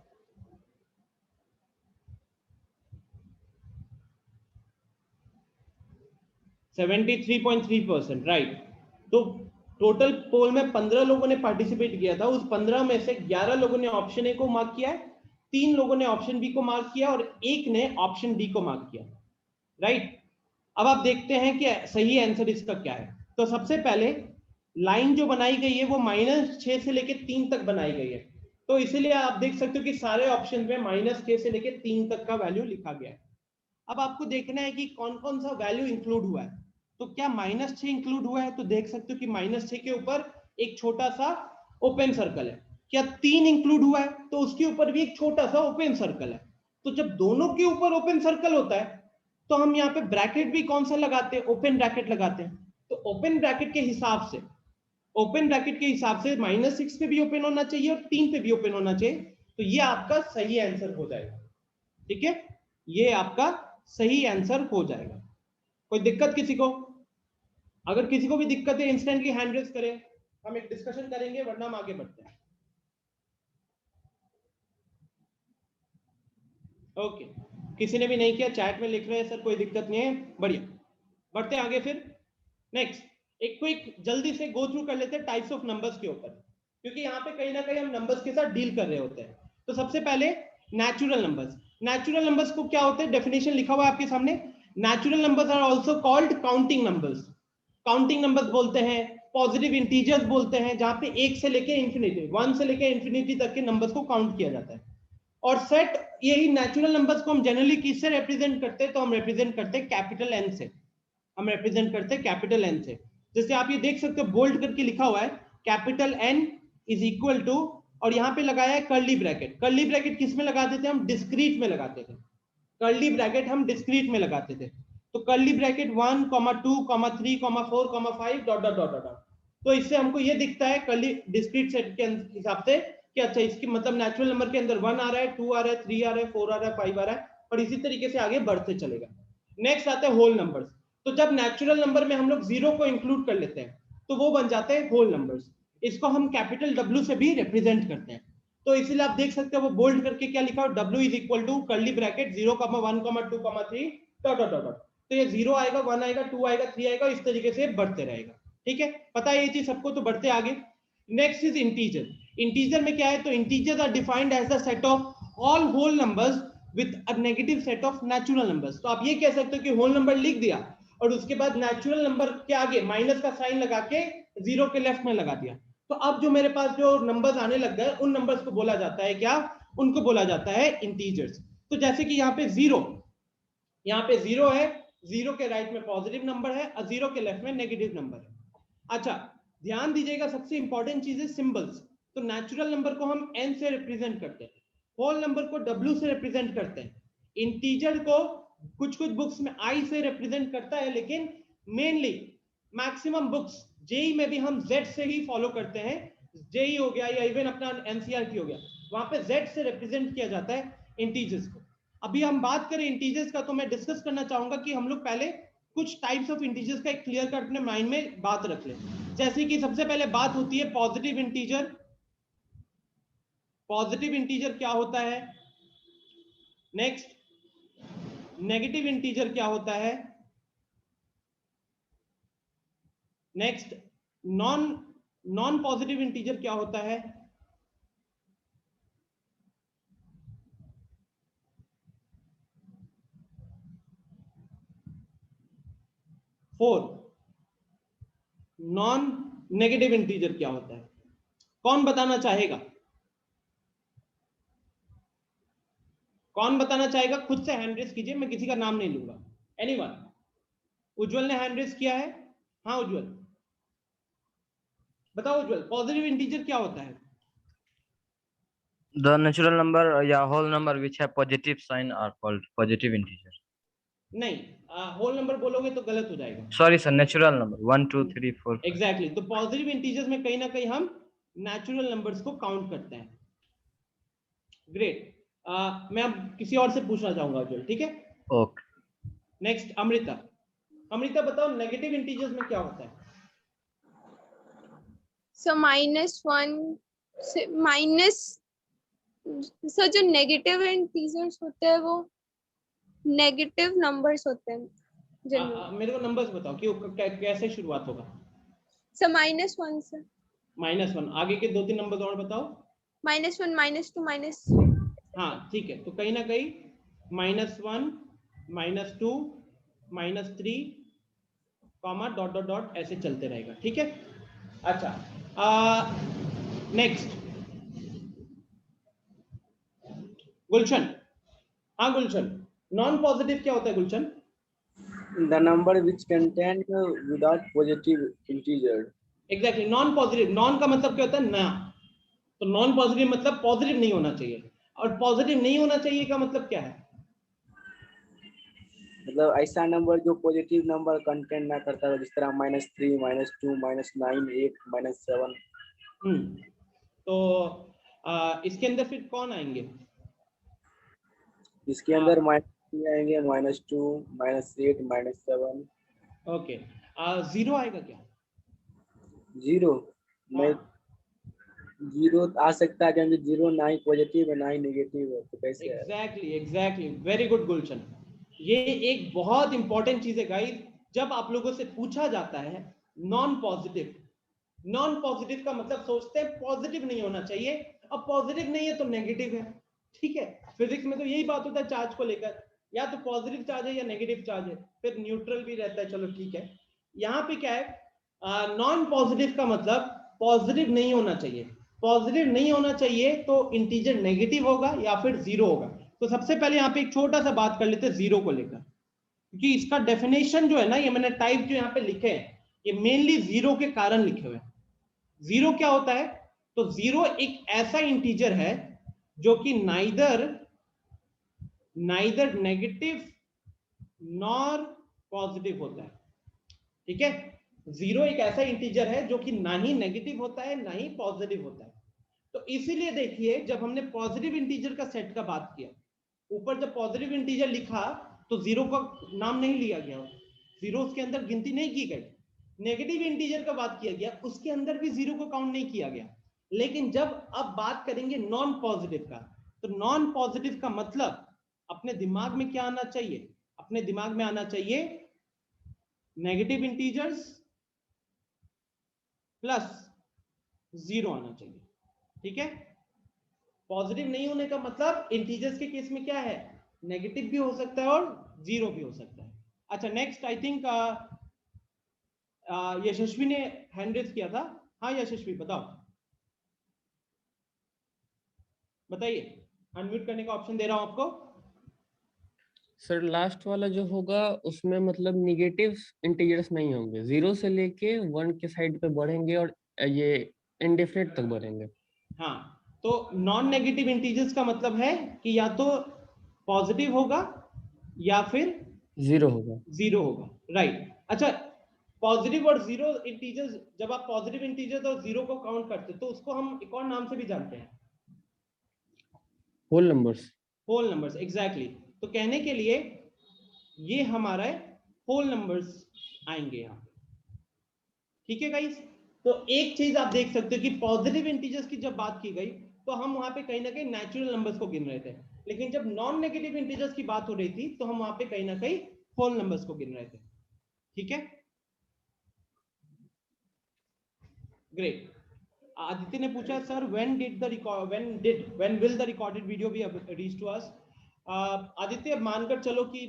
%73.3%, राइट। तो टोटल पोल में 15 लोगों ने पार्टिसिपेट किया था, उस 15 में से 11 लोगों ने ऑप्शन ए को मार्क किया है, 3 लोगों ने ऑप्शन बी को मार्क किया और 1 ने ऑप्शन डी को मार्क किया, राइट। अब आप देखते हैं कि सही आंसर इसका क्या है। तो सबसे पहले लाइन जो बनाई गई है वो -6 से लेके 3 तक बनाई गई है, तो इसीलिए आप देख सकते हो कि सारे ऑप्शन में -6 से लेके 3 तक का वैल्यू लिखा गया है। अब आपको देखना है कि कौन कौन सा वैल्यू इंक्लूड हुआ है। तो क्या -6 इंक्लूड हुआ है? तो देख सकते हो कि -6 के ऊपर एक छोटा सा ओपन सर्कल है। क्या 3 इंक्लूड हुआ है? तो उसके ऊपर भी एक छोटा सा ओपन सर्कल है। तो जब दोनों के ऊपर ओपन सर्कल होता है तो हम यहाँ पे ब्रैकेट भी कौन सा लगाते हैं? ओपन ब्रैकेट लगाते हैं। तो ओपन ब्रैकेट के हिसाब से -6 पे भी ओपन होना चाहिए और 3 पे भी ओपन होना चाहिए। तो ये आपका सही आंसर हो जाएगा, ठीक है, ये आपका सही आंसर हो जाएगा। कोई दिक्कत किसी को? अगर किसी को भी दिक्कत है इंस्टेंटली हैंड रेज करें, हम एक डिस्कशन करेंगे, वरना हम आगे बढ़ते हैं। ओके, किसी ने भी नहीं किया चैट में लिख रहे हैं सर, कोई दिक्कत नहीं है, बढ़िया। बढ़ते हैं आगे फिर। नेक्स्ट एक क्विक जल्दी से गो थ्रू कर लेते हैं टाइप्स ऑफ नंबर्स के ऊपर, क्योंकि यहाँ पे कहीं ना कहीं हम नंबर्स के साथ डील कर रहे होते हैं। तो सबसे पहले नेचुरल नंबर्स। नेचुरल नंबर्स को क्या होते हैं? डेफिनेशन लिखा हुआ है आपके सामने। Natural numbers are also called counting numbers. Counting numbers बोलते हैं, पॉजिटिव इंटीजर्स बोलते हैं, जहां पे 1 से लेके इंफिनिटी, 1 से लेके इंफिनिटी तक के नंबर्स को काउंट किया जाता है। और सेट, यही नेचुरल नंबर्स को हम जनरली किससे रिप्रेजेंट करते हैं? तो हम रिप्रेजेंट करते हैं कैपिटल एन से। हम रिप्रेजेंट करते हैं कैपिटल एन से। जैसे आप ये देख सकते हो बोल्ड करके लिखा हुआ है capital N is equal to, और यहाँ पे लगाया है कर्ली ब्रैकेट। कर्ली ब्रैकेट किस में लगाते थे? हम डिस्क्रीट में लगाते थे। कर्ली ब्रैकेट हम डिस्क्रीट में लगाते थे। तो curly bracket 1, 2, 3, 4, 5 dot dot dot dot. तो इससे हमको ये दिखता है कर्ली डिस्क्रीट सेट के हिसाब से कि अच्छा इसकी मतलब नेचुरल नंबर के अंदर 1 आ रहा है, 2 आ रहा है, 3 आ रहा है, 4 आ रहा है, 5 आ रहा है, और इसी तरीके से आगे बढ़ते चलेगा। नेक्स्ट आता है होल नंबर्स। तो जब नेचुरल नंबर में हम लोग 0 को इंक्लूड कर लेते हैं तो वो बन जाते हैं होल नंबर्स। इसको हम कैपिटल W से भी रिप्रेजेंट करते हैं। तो इसीलिए आप देख सकते हो वो बोल्ड करके क्या लिखा है, W is equal to curly bracket 0, 1, 2, 3 dot dot dot. तो ये 0 आएगा, 1 आएगा, 2 आएगा, 3 आएगा, इस तरीके से बढ़ते रहेगा, ठीक है, पता है ये चीज सबको। तो बढ़ते आगे। Next is integer. इंटीजर में क्या है? तो integers are defined as the set of all whole numbers with a negative set of natural numbers. तो आप ये कह सकते हो कि होल नंबर लिख दिया और उसके बाद नेचुरल नंबर के आगे माइनस का साइन लगा के 0 के लेफ्ट में लगा दिया। तो अब जो मेरे पास जो नंबर्स आने लग गए उन नंबर्स को बोला जाता है क्या? उनको बोला जाता है इंटीजर्स। तो जैसे कि यहाँ पे जीरो है, जीरो के राइट में पॉजिटिव नंबर है और जीरो के लेफ्ट में नेगेटिव नंबर है। अच्छा ध्यान दीजिएगा, सबसे इंपॉर्टेंट चीज है सिंबल्स। तो नेचुरल नंबर को हम n से रिप्रेजेंट करते हैं, होल नंबर को w से रिप्रेजेंट करते हैं, इंटीजर को कुछ बुक्स में i से रिप्रेजेंट करता है, लेकिन मेनली मैक्सिमम बुक्स जेई में भी हम z से ही फॉलो करते हैं। जेई हो गया या इवन अपना एनसीईआरटी हो गया, वहां पे z से रिप्रेजेंट किया जाता है इंटीजर्स को। अभी हम बात करें इंटीजर्स का, तो मैं डिस्कस करना चाहूंगा कि हम लोग पहले कुछ टाइप्स ऑफ इंटीजर्स का एक क्लियर कट अपने माइंड में बात रख ले। जैसे कि सबसे पहले बात होती है पॉजिटिव इंटीजर। पॉजिटिव इंटीजर क्या होता है? नेक्स्ट नेगेटिव इंटीजर क्या होता है? नेक्स्ट नॉन पॉजिटिव इंटीजर क्या होता है? फोर नॉन नेगेटिव इंटीजर क्या होता है? कौन बताना चाहेगा? कौन बताना चाहेगा? खुद से हैंड रेज कीजिए, मैं किसी का नाम नहीं लूंगा। एनीवन? उज्जवल ने हैंड रेज किया है। हाँ उज्जवल बताओ। उज्जवल पॉजिटिव इंटीजर क्या होता है? The natural number या whole number which have positive sign are called positive integer. नहीं, होल नंबर बोलोगे तो गलत हो जाएगा। Sorry sir, natural number 1 2 3 4 5. Exactly तो पॉजिटिव इंटीजर्स में कहीं ना कहीं हम नेचुरल नंबर्स को काउंट करते हैं। ग्रेट। मैं अब किसी और से पूछना चाहूंगा उज्जवल, ठीक है? Okay. नेक्स्ट अमृता। अमृता बताओ नेगेटिव इंटीजर्स में क्या होता है? सो -1 से माइनस, सर जो नेगेटिव इंटीजर्स होते हैं वो नेगेटिव नंबर्स होते हैं जनरली। मेरे को नंबर्स बताओ कि कैसे शुरुआत होगा? सर -1 से -1। आगे के 2-3 नंबर और बताओ। -1 -2 -3। हाँ ठीक है, तो कहीं ना कहीं -1 -2 -3 कॉमा डॉट डॉट डॉट ऐसे चलते रहेगा, ठीक है? अच्छा नेक्स्ट गुलशन। हाँ गुलशन, नॉन पॉजिटिव क्या होता है गुलशन? The number which contain without positive integer. Exactly non positive. Non का मतलब क्या होता है? ना। तो नॉन पॉजिटिव मतलब पॉजिटिव नहीं होना चाहिए, और पॉजिटिव नहीं होना चाहिए का मतलब क्या है? मतलब ऐसा नंबर जो पॉजिटिव नंबर कंटेन ना करता हो, जिस तरह -3 -2 -9 8 -7। तो इसके अंदर फिर कौन आएंगे? इसके अंदर -3 आएंगे, -2 -8 -7। ओके, जीरो आएगा क्या? जीरो नहीं, जीरो आ सकता है क्योंकि जीरो ना ही पॉजिटिव है ना ही नेगेटिव है, तो कैसे? एग्जैक्टली वेरी गुड गुलशन। ये एक बहुत इंपॉर्टेंट चीज है गाइस। जब आप लोगों से पूछा जाता है नॉन पॉजिटिव, नॉन पॉजिटिव का मतलब सोचते हैं पॉजिटिव नहीं होना चाहिए, अब पॉजिटिव नहीं है तो नेगेटिव है, ठीक है? फिजिक्स में तो यही बात होता है चार्ज को लेकर, या तो पॉजिटिव चार्ज है या नेगेटिव चार्ज है, फिर न्यूट्रल भी रहता है। चलो ठीक है, यहाँ पे क्या है? नॉन पॉजिटिव का मतलब पॉजिटिव नहीं होना चाहिए। पॉजिटिव नहीं होना चाहिए तो इंटीजर नेगेटिव होगा या फिर जीरो होगा। तो सबसे पहले यहाँ पे एक छोटा सा बात कर लेते हैं जीरो को लेकर, क्योंकि इसका डेफिनेशन जो है ना, ये मैंने टाइप जो यहाँ पे लिखे हैं ये मेनली जीरो के कारण लिखे हुए हैं। जीरो क्या होता है? तो जीरो एक ऐसा इंटीजर है जो कि नाइदर नेगेटिव नॉर पॉजिटिव होता है, ठीक है? जीरो एक ऐसा इंटीजर है जो कि ना ही नेगेटिव होता है ना ही पॉजिटिव होता है। तो इसीलिए देखिए, जब हमने पॉजिटिव इंटीजर का सेट का बात किया, ऊपर जब पॉजिटिव इंटीजर लिखा तो जीरो का नाम नहीं लिया गया, जीरो उसके अंदर गिनती नहीं की गई। नेगेटिव इंटीजर का बात किया गया, उसके अंदर भी जीरो को काउंट नहीं किया गया। लेकिन जब अब बात करेंगे नॉन पॉजिटिव का, तो नॉन पॉजिटिव का मतलब अपने दिमाग में क्या आना चाहिए? अपने दिमाग में आना चाहिए नेगेटिव इंटीजर्स प्लस जीरो आना चाहिए, ठीक है? पॉजिटिव नहीं होने का मतलब इंटीजर्स के केस में क्या है? नेगेटिव भी हो सकता है और जीरो भी हो सकता है। अच्छा नेक्स्ट, आई थिंक यशस्वी ने हैंड रेज किया था। हाँ यशस्वी बताओ, बताइए। अनम्यूट करने का ऑप्शन दे रहा हूं आपको। सर लास्ट वाला जो होगा उसमें मतलब निगेटिव इंटीजर्स नहीं होंगे, 0 से लेके 1 के साइड पे बढ़ेंगे और ये इंडेफिनिट तक बढ़ेंगे। हाँ, तो नॉन नेगेटिव इंटीजर्स का मतलब है कि या तो पॉजिटिव होगा या फिर 0 होगा। 0 होगा, राइट। अच्छा, पॉजिटिव और 0 इंटीजर्स, जब आप पॉजिटिव इंटीजर्स और 0 को काउंट करते तो उसको हम एक और नाम से भी जानते हैं, whole numbers. Whole numbers, exactly. तो कहने के लिए ये हमारा होल नंबर्स आएंगे यहाँ पे, ठीक है गाइस। तो एक चीज आप देख सकते हो कि पॉजिटिव इंटीजर्स की जब बात की गई तो हम वहां पे कहीं ना कहीं नेचुरल नंबर्स को गिन रहे थे, लेकिन जब नॉन नेगेटिव इंटीजर्स की बात हो रही थी तो हम वहां पे कहीं ना कहीं होल नंबर्स को गिन रहे थे, ठीक है। ग्रेट। आदित्य ने पूछा sir when will the recorded video be reach to us. Aditya, मानकर चलो कि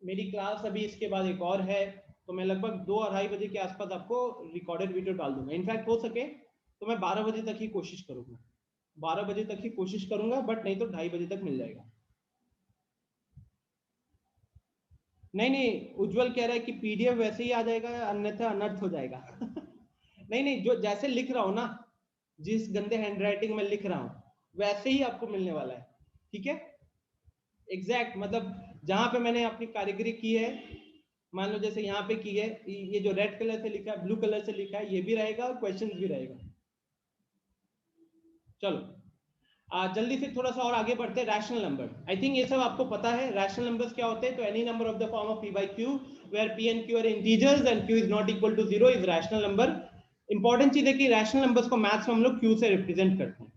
मेरी क्लास अभी इसके बाद एक और है, तो मैं लगभग 2-2:30 बजे के आसपास आपको रिकॉर्डेड वीडियो डाल दूंगा। इनफैक्ट हो सके तो मैं 12 बजे तक ही कोशिश करूंगा, 12 बजे तक ही कोशिश करूंगा, बट नहीं तो 2:30 बजे तक मिल जाएगा। नहीं, उज्जवल कह रहा है कि पीडीएफ वैसे ही आ जाएगा, अन्यथा अनर्थ हो जाएगा। नहीं, जो जैसे लिख रहा हूं ना, जिस गंदे हैंडराइटिंग में लिख रहा हूं वैसे ही आपको मिलने वाला है, ठीक है। एग्जैक्ट, मतलब जहां पे मैंने अपनी कारीगरी की है, मान लो जैसे यहाँ पे की है, ये जो रेड कलर से लिखा है, ब्लू कलर से लिखा है, ये भी रहेगा और क्वेश्चंस भी रहेगा। चलो जल्दी से थोड़ा सा और आगे बढ़ते हैं। रैशनल नंबर, आई थिंक ये सब आपको पता है। रैशनल नंबर्स क्या होते हैं? तो any number of the form of p by q where p and q are integers and q is not equal to 0 is rational number। Important चीज है कि रैशनल नंबर्स को मैथ्स में हम लोग q से रिप्रेजेंट करते हैं।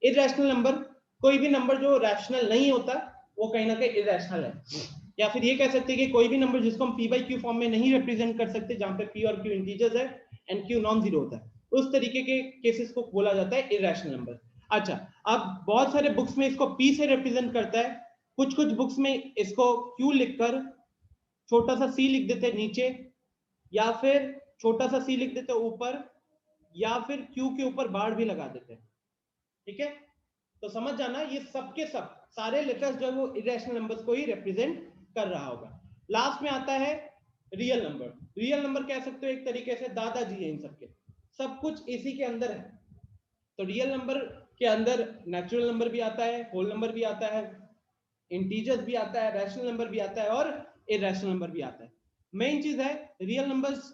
इरैशनल नंबर, कोई भी नंबर जो रैशनल नहीं होता वो कहीं ना कहीं इरैशनल है, या फिर ये कह सकते हैं कि कोई भी नंबर जिसको हम p by q फॉर्म में नहीं रिप्रेजेंट कर सकते, जहां पे p और q इंटीजर्स है एंड q नॉन जीरो होता है, उस तरीके के केसेस को बोला जाता है इरैशनल नंबर। अच्छा, अब बहुत सारे बुक्स में इसको p से रिप्रेजेंट करता है, कुछ बुक्स में इसको q लिखकर छोटा सा c लिख देते हैं नीचे, या फिर छोटा सा c लिख देते हैं ऊपर, या फिर q के ऊपर बार भी लगा देते हैं, ठीक है। तो समझ जाना ये सब के सब सारे लेटर्स जो वो इरेशनल नंबर्स को ही रिप्रेजेंट कर रहा होगा। लास्ट में आता है रियल नंबर। रियल नंबर कह सकते हो एक तरीके से दादाजी है इन सबके, सब कुछ इसी के अंदर है। तो रियल नंबर के अंदर नेचुरल नंबर भी आता है, होल नंबर भी आता है, इंटीजर्स भी आता है, रैशनल नंबर भी आता है और इरेशनल नंबर भी आता है। मेन चीज है रियल नंबर्स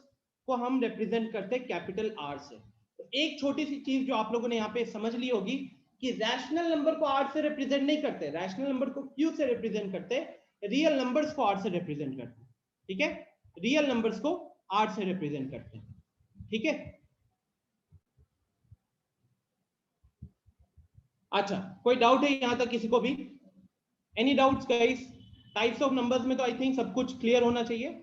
को हम रिप्रेजेंट करते हैं कैपिटल आर से। तो एक छोटी सी चीज जो आप लोगों ने यहाँ पे समझ ली होगी कि रैशनल नंबर को आर से रिप्रेजेंट नहीं करते, रैशनल नंबर को क्यू से रिप्रेजेंट करते, रियल नंबर्स को आर से रिप्रेजेंट करते हैं, ठीक है। रियल नंबर्स को आर से रिप्रेजेंट करते हैं, ठीक है। अच्छा, कोई डाउट है यहां तक किसी को भी? Any doubts guys? Types of numbers में तो आई थिंक सब कुछ क्लियर होना चाहिए।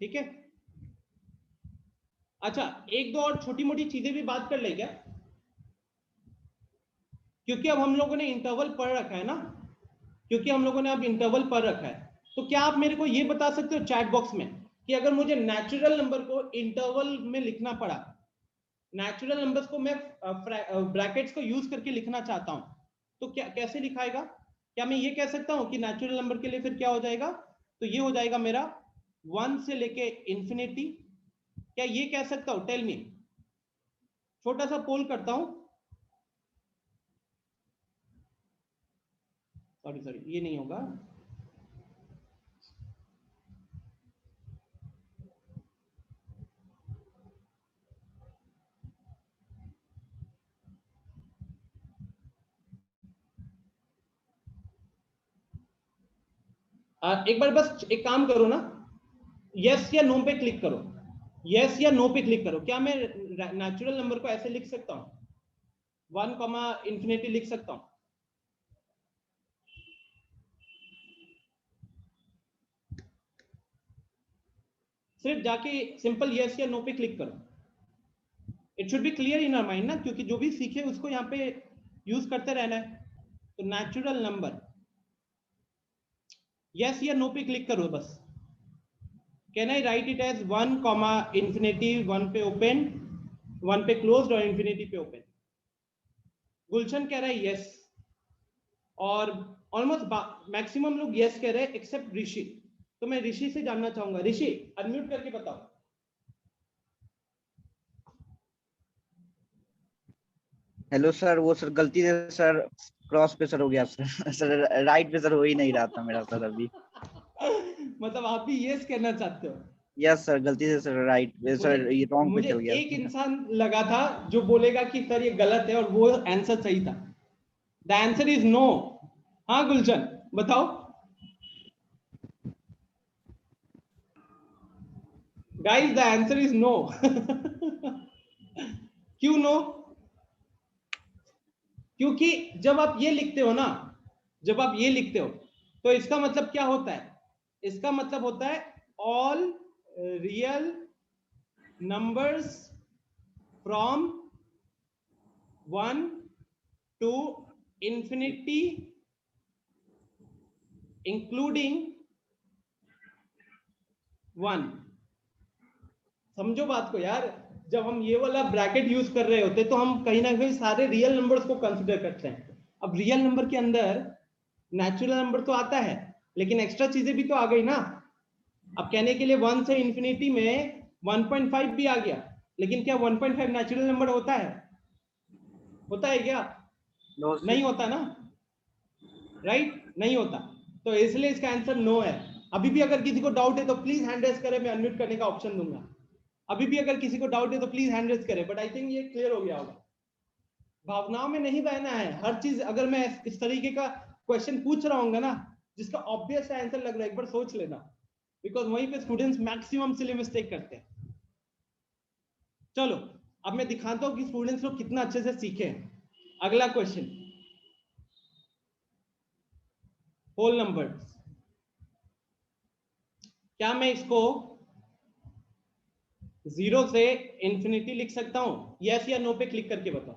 ठीक है। अच्छा, एक दो और छोटी मोटी चीजें भी बात कर ले क्या, क्योंकि अब हम लोगों ने इंटरवल पढ़ रखा है ना, क्योंकि हम लोगों ने अब इंटरवल पढ़ रखा है, तो क्या आप मेरे को ये बता सकते हो चैट बॉक्स में कि अगर मुझे नेचुरल नंबर को इंटरवल में लिखना पड़ा, नेचुरल नंबर्स को मैं ब्रैकेट्स को यूज करके लिखना चाहता हूं, तो क्या कैसे लिखाएगा? क्या मैं ये कह सकता हूं कि नेचुरल नंबर के लिए फिर क्या हो जाएगा? तो ये हो जाएगा मेरा 1 से लेके इंफिनिटी, क्या ये कह सकता हूं? टेल मी, छोटा सा पोल करता हूं, सॉरी ये नहीं होगा, एक बार बस एक काम करो ना, यस या नो पे क्लिक करो, यस या नो पे क्लिक करो। क्या मैं नेचुरल नंबर को ऐसे लिख सकता हूं, 1 इंफिनिटी लिख सकता हूं? सिर्फ जाके सिंपल यस या नो पे क्लिक करो, it should be clear in our mind ना, क्योंकि जो भी सीखे उसको यहाँ पे यूज करते रहना है। तो नेचुरल नंबर, यस या नो पे क्लिक करो बस। Can I write it as 1 infinity, 1 पे ओपन, 1 पे क्लोज्ड और इंफिनिटी पे ओपन। गुलशन कह रहा है यस, और ऑलमोस्ट मैक्सिमम लोग यस कह रहे हैं एक्सेप्ट ऋषि। तो मैं ऋषि से जानना चाहूंगा, ऋषि अनम्यूट करके बताओ। हेलो सर, वो सर गलती से सर क्रॉस पे सर हो गया सर। सर राइट पे सर हो ही नहीं रहा था मेरा सर अभी। मतलब आप भी यस कहना चाहते हो? यस सर, गलती से सर राइट पे सर ये रॉन्ग पे मुझे चल गया। एक इंसान लगा था जो बोलेगा कि सर ये गलत है, और वो आंसर सही था। The answer is no. हाँ गुलशन बताओ। Guys the answer is no. क्यों नो? क्योंकि जब आप ये लिखते हो ना, जब आप ये लिखते हो तो इसका मतलब क्या होता है? इसका मतलब होता है all real numbers from 1 to infinity including 1। समझो बात को यार, जब हम ये वाला ब्रैकेट यूज कर रहे होते तो हम कहीं ना कहीं सारे रियल नंबर्स को कंसिडर करते हैं। अब रियल नंबर के अंदर नेचुरल नंबर तो आता है, लेकिन एक्स्ट्रा चीजें भी तो आ गई ना। अब कहने के लिए 1 से इंफिनिटी में 1.5 भी आ गया, लेकिन क्या 1.5 नेचुरल नंबर होता है? होता है क्या? नहीं होता ना, राइट? नहीं होता। तो इसलिए इसका आंसर नो है। अभी भी अगर किसी को डाउट है तो प्लीज हैंड रेज करें, मैं अनम्यूट करने का ऑप्शन दूंगा। अभी भी अगर किसी को डाउट है तो प्लीज हैंड रेज करें, बट आई थिंक ये क्लियर हो गया होगा। भावनाओं में नहीं बहना है। हर चीज अगर मैं इस तरीके का क्वेश्चन पूछ रहा हूँ ना जिसका ऑब्वियस आंसर लग रहा है, एक बार सोच लेना, बिकॉज वहीं पे स्टूडेंट्स मैक्सिमम सिली मिस्टेक करते हैं। चलो अब मैं दिखाता हूँ कि स्टूडेंट्स लोग कितना अच्छे से सीखे हैं। अगला क्वेश्चन, होल नंबर्स। क्या मैं इसको 0 से इंफिनिटी लिख सकता हूं? यस या नो पे क्लिक करके बताओ।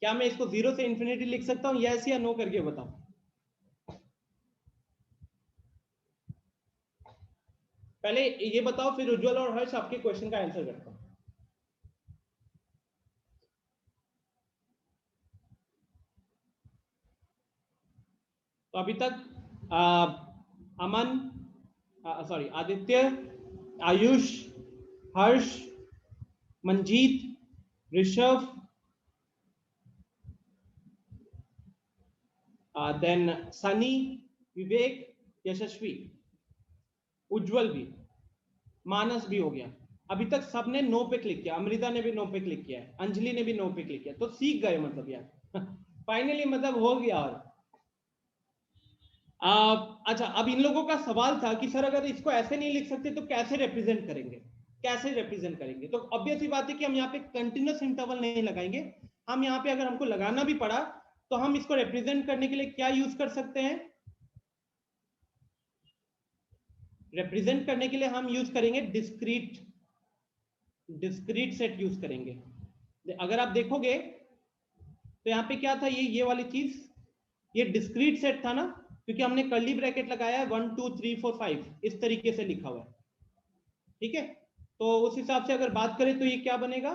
क्या मैं इसको 0 से इंफिनिटी लिख सकता हूं? यस या नो करके बताओ। पहले ये बताओ, फिर उज्जवल और हर्ष आपके क्वेश्चन का आंसर करता हूं। तो अभी तक अमन, सॉरी आदित्य, आयुष, हर्ष, मंजीत, ऋषभ, देन सनी, विवेक, यशस्वी, उज्जवल भी, मानस भी हो गया। अभी तक सबने नो पे क्लिक किया। अमृता ने भी नो पे क्लिक किया है, अंजलि ने भी नो पे क्लिक किया। तो सीख गए मतलब यार। फाइनली मतलब हो गया। और अच्छा, अब इन लोगों का सवाल था कि सर अगर इसको ऐसे नहीं लिख सकते तो कैसे रिप्रेजेंट करेंगे, कैसे रिप्रेजेंट करेंगे? तो ऑब्वियस ही बात है कि हम यहाँ पे कंटिन्यूअस इंटरवल नहीं लगाएंगे। हम यहाँ पे अगर हमको लगाना भी पड़ा तो हम इसको रिप्रेजेंट करने के लिए क्या यूज कर सकते हैं? रिप्रेजेंट करने के लिए हम यूज करेंगे डिस्क्रीट सेट यूज करेंगे। अगर आप देखोगे तो यहाँ पे क्या था, ये वाली चीज, ये डिस्क्रीट सेट था ना, क्योंकि हमने कर्ली ब्रैकेट लगाया है 1 2 3 4 5 इस तरीके से लिखा हुआ है। ठीक है, तो उस हिसाब से अगर बात करें तो ये क्या बनेगा?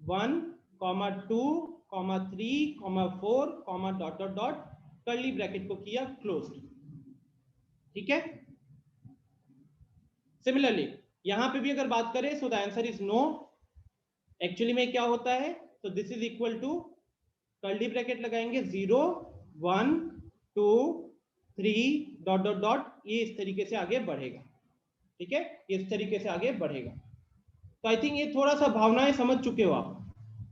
1 2 3 4 dot dot dot, curly bracket को किया क्लोज। ठीक है, सिमिलरली यहां पे भी अगर बात करें so the answer is no. Actually में क्या होता है, तो this is equal to curly bracket लगाएंगे 0 1 2 3 डॉट डॉट डॉट, ये इस तरीके से आगे बढ़ेगा। ठीक है, इस तरीके से आगे बढ़ेगा। तो आई थिंक ये थोड़ा सा भावनाएं समझ चुके हो आप।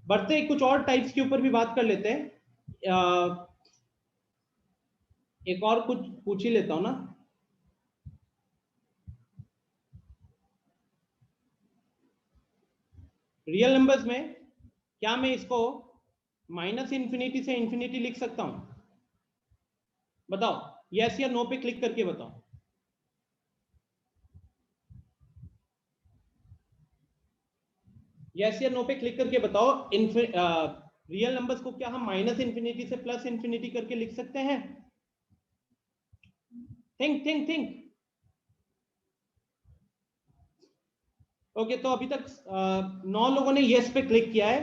बढ़ते कुछ और टाइप्स के ऊपर भी बात कर लेते हैं। एक और कुछ पूछ ही लेता हूं ना। रियल नंबर्स में क्या मैं इसको माइनस इंफिनिटी से इंफिनिटी लिख सकता हूं? बताओ, यस या नो पे क्लिक करके बताओ। यस या नो पे क्लिक करके बताओ। रियल नंबर्स को क्या हम माइनस इंफिनिटी से प्लस इंफिनिटी करके लिख सकते हैं? Think think think. ओके, तो अभी तक 9 लोगों ने यस पे क्लिक किया है।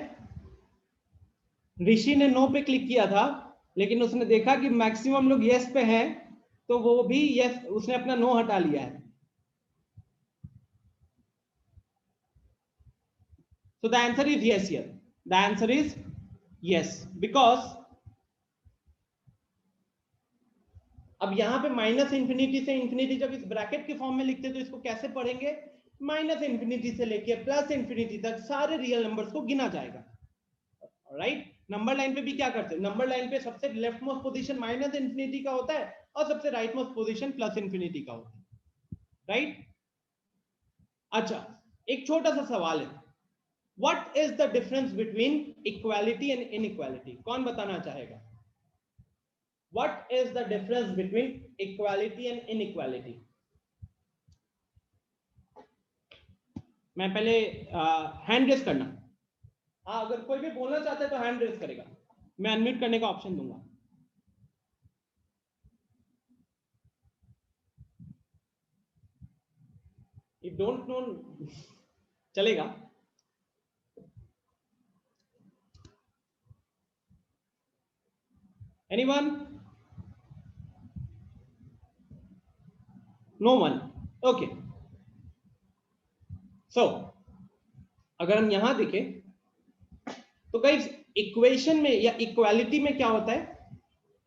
ऋषि ने नो पे क्लिक किया था, लेकिन उसने देखा कि मैक्सिमम लोग यस पे हैं, तो वो भी यस, उसने अपना नो हटा लिया है। So the answer is yes here. The answer is yes, because अब यहां पे माइनस इंफिनिटी से इंफिनिटी जब इस ब्रैकेट के फॉर्म में लिखते तो इसको कैसे पढ़ेंगे? माइनस इंफिनिटी से लेके प्लस इंफिनिटी तक सारे रियल नंबर्स को गिना जाएगा। राइट, नंबर लाइन पे भी क्या करते हैं? नंबर लाइन पे सबसे left most position minus infinity का होता है और सबसे right most position plus infinity का होता है। राइट, अच्छा, एक छोटा सा सवाल है, what is the difference between equality and inequality? कौन बताना चाहेगा? What is the difference between equality and inequality? मैं पहले हैंड रेस करना, हाँ, अगर कोई भी बोलना चाहता है तो हैंड रेस करेगा, मैं अनम्यूट करने का ऑप्शन दूंगा। You don't know, चलेगा। Anyone? No one. Okay. So, अगर हम यहां देखें तो गाइस इक्वेशन में या इक्वालिटी में क्या होता है?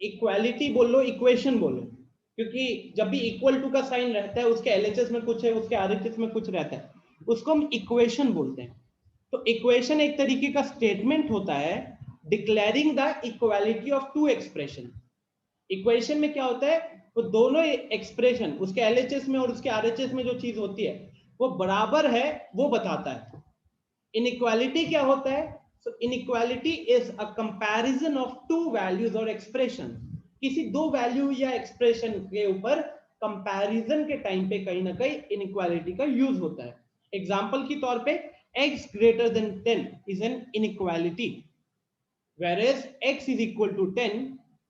इक्वालिटी बोल लो, इक्वेशन बोलो, क्योंकि जब भी इक्वल टू का साइन रहता है उसके एलएचएस में कुछ है, उसके आरएचएस में कुछ रहता है, उसको हम इक्वेशन बोलते हैं। तो इक्वेशन एक तरीके का स्टेटमेंट होता है declaring the equality of two expression. Equation में क्या होता है? वो दोनों एक्सप्रेशन, उसके एलएचएस में और उसके आरएचएस में जो चीज होती है वो बराबर है, वो बताता है। इनइक्वालिटी क्या होता है? So inequality is a comparison of two values or expression. किसी दो वैल्यू या एक्सप्रेशन के ऊपर कंपैरिजन के टाइम पे कहीं ना कहीं इनइक्वालिटी का यूज होता है। एग्जांपल के तौर पे x greater than 10 is an inequality, whereas x is equal to 10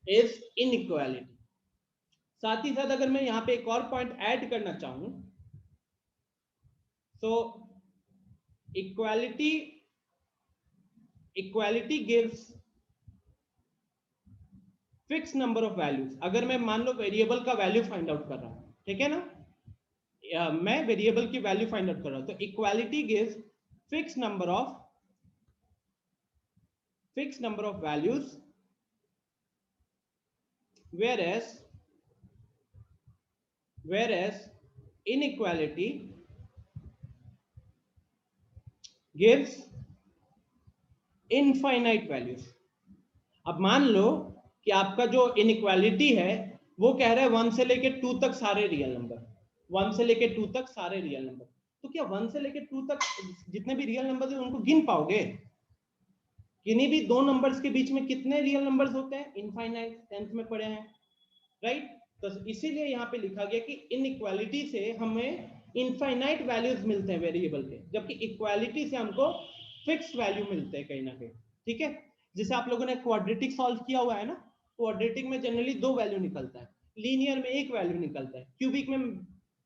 is inequality. साथ ही साथ अगर मैं यहाँ पे एक और पॉइंट ऐड करना चाहूं, so equality gives fix number of values. अगर मैं मान लो वेरिएबल का वैल्यू फाइंड आउट कर रहा हूं, ठीक है ना, मैं वेरिएबल की वैल्यू फाइंड आउट कर रहा हूं, तो equality gives fix number of values, whereas inequality gives infinite values. अब मान लो कि आपका जो इनइक्वालिटी है वो कह रहा है 1 से लेके 2 तक सारे रियल नंबर, 1 से लेके 2 तक सारे रियल नंबर, तो क्या 1 से लेके 2 तक जितने भी रियल नंबर्स हैं उनको गिन पाओगे? किन्हीं भी दो नंबर्स के बीच में कितने रियल नंबर्स होते हैं? इनफाइनाइट, 10th में पढ़े हैं, राइट? तो इसीलिए यहाँ पे लिखा गया कि इनइक्वालिटी से हमें इनफाइनाइट वैल्यूज मिलते हैं वेरिएबल के, जबकि इक्वालिटी से हमको फिक्स वैल्यू मिलते हैं कहीं ना कहीं। ठीक है, जैसे आप लोगों ने क्वाड्रेटिक सॉल्व किया हुआ है ना, क्वाड्रेटिक में जनरली 2 वैल्यू निकलता है, लीनियर में 1 वैल्यू निकलता है, क्यूबिक में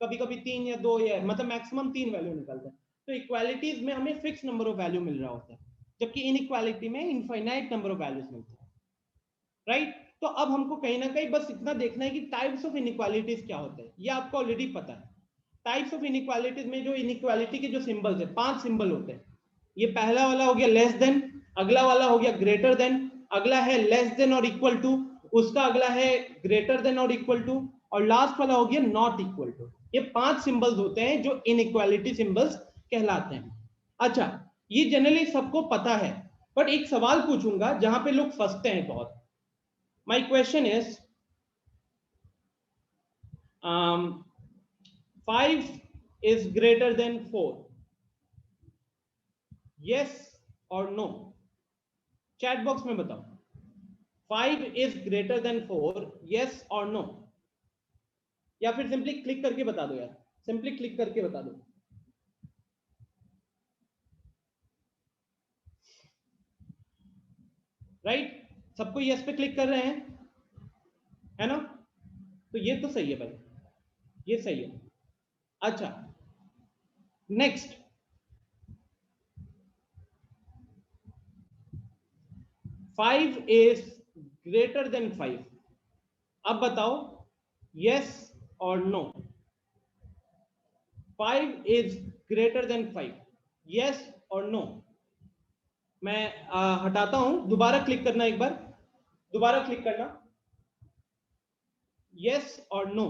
कभी कभी 3 या 2 या मतलब मैक्सिमम 3 वैल्यू निकलता है। तो इक्वालिटीज में हमें फिक्स नंबर ऑफ वैल्यू मिल रहा होता है, जबकि इनइक्वालिटी में इनफाइनाइट नंबर ऑफ वैल्यूज मिलते हैं, राइट? तो अब हमको कहीं ना कहीं बस इतना देखना है कि टाइप्स ऑफ इनइक्वालिटीज क्या होते हैं, ये आपको ऑलरेडी पता है। टाइप्स ऑफ इनइक्वालिटीज में जो इनइक्वालिटी के जो सिंबल्स है, 5 सिंबल होते हैं। ये पहला वाला हो गया लेस देन, अगला वाला हो गया ग्रेटर देन, अगला है लेस देन और इक्वल टू, उसका अगला है ग्रेटर देन और इक्वल टू, और लास्ट वाला हो गया नॉट इक्वल टू। ये 5 सिंबल्स होते हैं जो इनइक्वालिटी सिंबल्स कहलाते हैं। अच्छा, ये जनरली सबको पता है, बट एक सवाल पूछूंगा जहां पे लोग फंसते हैं बहुत। My question is, 5 is greater than 4. Yes or no? Chat box में बताओ। 5 is greater than 4. Yes or no? या फिर सिंपली क्लिक करके बता दो यार, सिंपली क्लिक करके बता दो। राइट, सबको यस पे क्लिक कर रहे हैं, है ना? तो ये तो सही है भाई, ये सही है। अच्छा, नेक्स्ट, 5 is greater than 5. अब बताओ yes or no. 5 is greater than 5. Yes or no. मैं हटाता हूं, दोबारा क्लिक करना, एक बार दोबारा क्लिक करना. Yes or no.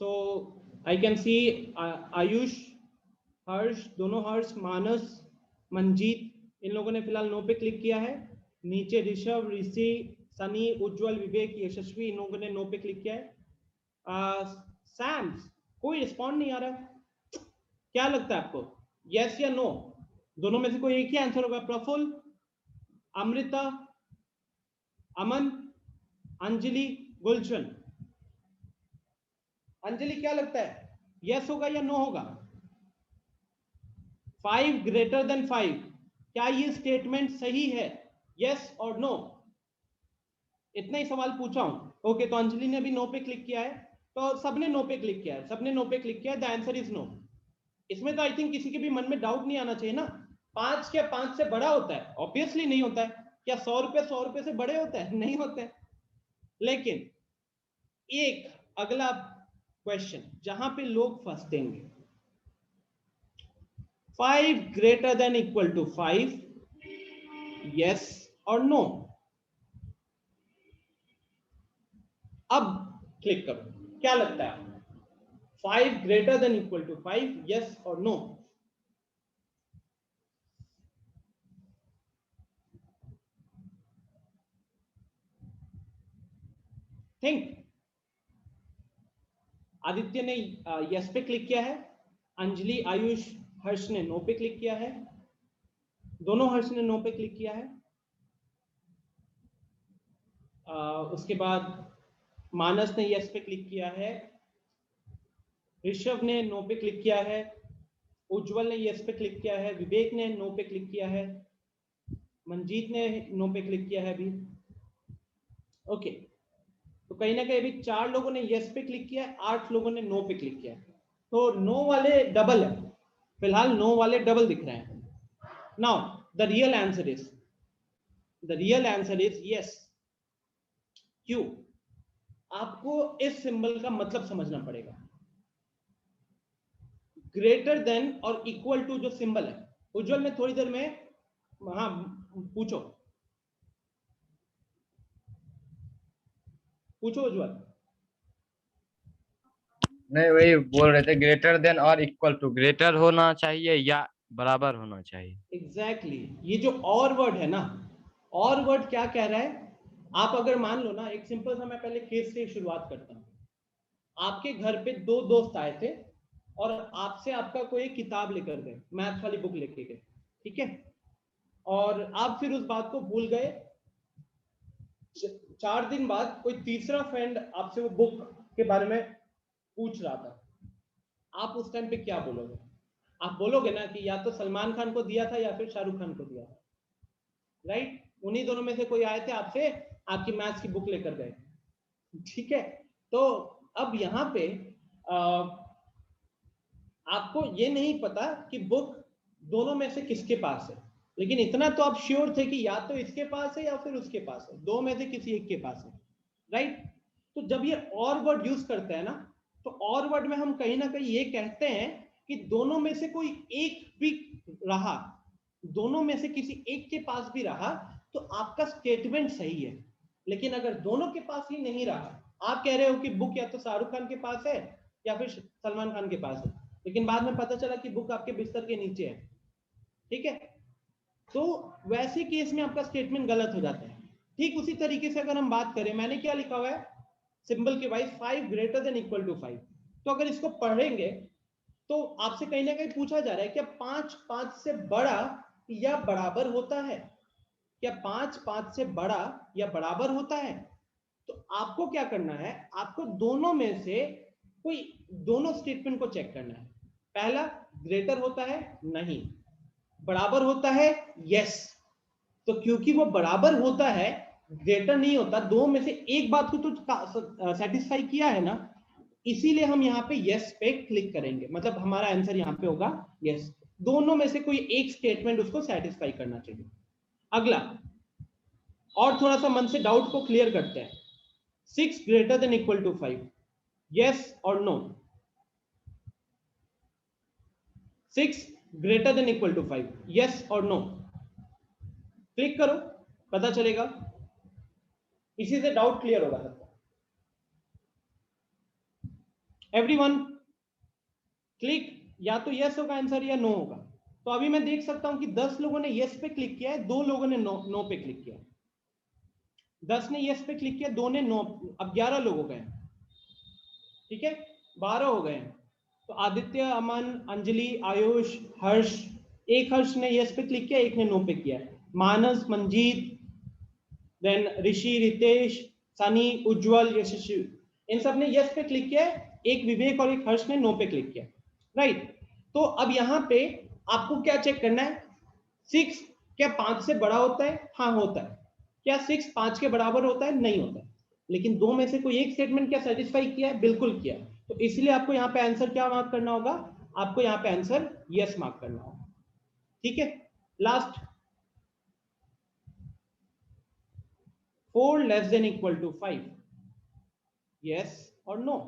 So I can see Ayush, हर्ष, दोनों हर्ष, मानस, मंजीत, इन लोगों ने फिलहाल नो पे क्लिक किया है. नीचे ऋषभ, ऋषि, सनी, उज्जवल, विवेक, यशस्वी, इन लोगों ने नो पे क्लिक किया है. सैम्स, कोई रिस्पॉन्ड नहीं आ रहा है. क्या लगता है आपको, यस या नो? दोनों में से कोई एक ही आंसर होगा. प्रफुल्ल, अमृता, अमन, अंजलि, गुलशन. अंजलि क्या लगता है, यस होगा या नो होगा? 5 ग्रेटर देन 5, क्या ये स्टेटमेंट सही है, यस और नो? इतना ही सवाल पूछा हूं. ओके, तो अंजलि ने भी नो पे क्लिक किया है, तो सबने नो पे क्लिक किया है, सबने नो पे क्लिक किया है. The answer is no. इसमें तो आई थिंक किसी के भी मन में डाउट नहीं आना चाहिए ना. 5 क्या 5 से बड़ा होता है? ऑब्वियसली नहीं होता है. क्या 100 रुपए से बड़े होते हैं? नहीं होते हैं. लेकिन एक अगला क्वेश्चन जहां पे लोग फंसते हैं, 5 greater than equal to 5, yes और नो. अब क्लिक करो, क्या लगता है? 5 greater than equal to 5, yes और नो? थिंक. आदित्य ने यस पे क्लिक किया है. अंजलि, आयुष, हर्ष ने नो पे क्लिक किया है. दोनों हर्ष ने नो पे क्लिक किया है. उसके बाद मानस ने यस पे क्लिक किया है. ऋषभ ने नो पे क्लिक किया है. उज्जवल ने यस पे क्लिक किया है. विवेक ने नो पे क्लिक किया है. मंजीत ने नो पे क्लिक किया है अभी. ओके, तो कहीं ना कहीं अभी 4 लोगों ने यस पे क्लिक किया है, 8 लोगों ने नो पे क्लिक किया है. तो नो वाले डबल है, फिलहाल नो वाले डबल दिख रहे हैं. Now the real answer is yes. क्यों? आपको इस सिंबल का मतलब समझना पड़ेगा. ग्रेटर देन और इक्वल टू जो सिंबल है, उज्जवल ने थोड़ी देर में, हाँ पूछो उज्जवल. नहीं, वही बोल रहे थे, ग्रेटर देन और इक्वल टू, ग्रेटर होना चाहिए या बराबर होना चाहिए. एग्जैक्टली. ये जो और वर्ड है ना, और वर्ड क्या कह रहा है? आप अगर मान लो ना, एक सिंपल सा मैं पहले केस से शुरुआत करता हूँ. आपके घर पे 2 दोस्त आए थे और आपसे आपका कोई किताब लेकर गए, मैथ्स वाली बुक लेके गए, ठीक है? और आप फिर उस बात को भूल गए. 4 दिन बाद कोई तीसरा फ्रेंड आपसे वो बुक के बारे में पूछ रहा था. आप उस टाइम पे क्या बोलोगे? आप बोलोगे ना कि या तो सलमान खान को दिया था या फिर शाहरुख खान को दिया था, राइट? उन्हीं दोनों में से कोई आए थे, आपसे आपकी मैथ्स की बुक लेकर गए, ठीक है? तो अब यहाँ पे आपको ये नहीं पता कि बुक दोनों में से किसके पास है, लेकिन इतना तो आप श्योर थे कि या तो इसके पास है या फिर उसके पास है, 2 में से किसी एक के पास है, राइट? तो जब ये और वर्ड यूज करते हैं ना, तो और वर्ड में हम कहीं ना कहीं ये कहते हैं कि दोनों में से कोई एक भी रहा, दोनों में से किसी एक के पास भी रहा, तो आपका स्टेटमेंट सही है. लेकिन अगर दोनों के पास ही नहीं रहा, आप कह रहे हो कि बुक या तो शाहरुख खान के पास है या फिर सलमान खान के पास है, लेकिन बाद में पता चला कि बुक आपके बिस्तर के नीचे है, ठीक है? तो वैसे केस में आपका स्टेटमेंट गलत हो जाता है. ठीक उसी तरीके से अगर हम बात करें, मैंने क्या लिखा हुआ है सिंबल के wise, 5 greater than equal to 5. तो अगर इसको पढ़ेंगे तो आपसे कहीं ना कहीं पूछा जा रहा है क्या 5 5 से बड़ा या बराबर होता है? क्या 5 5 से बड़ा या बराबर होता है? तो आपको क्या करना है, आपको दोनों में से कोई दोनों स्टेटमेंट को चेक करना है. पहला, ग्रेटर होता है? नहीं. बराबर होता है? यस. तो क्योंकि वो बराबर होता है, ग्रेटर नहीं होता, 2 में से एक बात को तो सेटिस्फाई किया है ना, इसीलिए हम यहाँ पे यस पे क्लिक करेंगे, मतलब हमारा आंसर यहाँ पे होगा यस। दोनों में से कोई एक स्टेटमेंट उसको सेटिस्फाई करना चाहिए। अगला, और थोड़ा सा मन से डाउट को क्लियर करते हैं। 6 greater than equal to 5, yes और no? 6 greater than equal to 5, yes और नो? क्लिक करो, पता चलेगा। इसी से डाउट क्लियर होगा सबका। एवरीवन क्लिक, या तो यस होगा आंसर या नो होगा। तो अभी मैं देख सकता हूं कि 10 लोगों ने यस पे क्लिक किया है, 2 लोगों ने नो पे क्लिक किया है। 10 ने यस पे क्लिक किया, 2 ने नो। अब 11 लोग हो गए, ठीक है, 12 हो गए। तो आदित्य, अमन, अंजलि, आयुष, हर्ष, एक हर्ष ने यस पे क्लिक किया, एक ने नो पे किया। मानस, मंजीत, देन ऋषि, रितेश, सनी, उज्जवल, यशस्वी, इन सब ने यस पे क्लिक किया। एक विवेक और एक हर्ष ने नो पे क्लिक किया, राइट। तो अब यहाँ पे आपको क्या चेक करना है? 6 क्या 5 से बड़ा होता है? हाँ होता है। क्या 6 5 के बराबर होता है? नहीं होता है। लेकिन दो में से कोई एक स्टेटमेंट क्या सेटिस्फाई किया है? बिल्कुल किया। तो इसलिए आपको यहाँ पे आंसर क्या मार्क करना होगा? आपको यहाँ पे आंसर यस मार्क करना होगा, ठीक है। Last, 4 less than equal to 5, yes और no?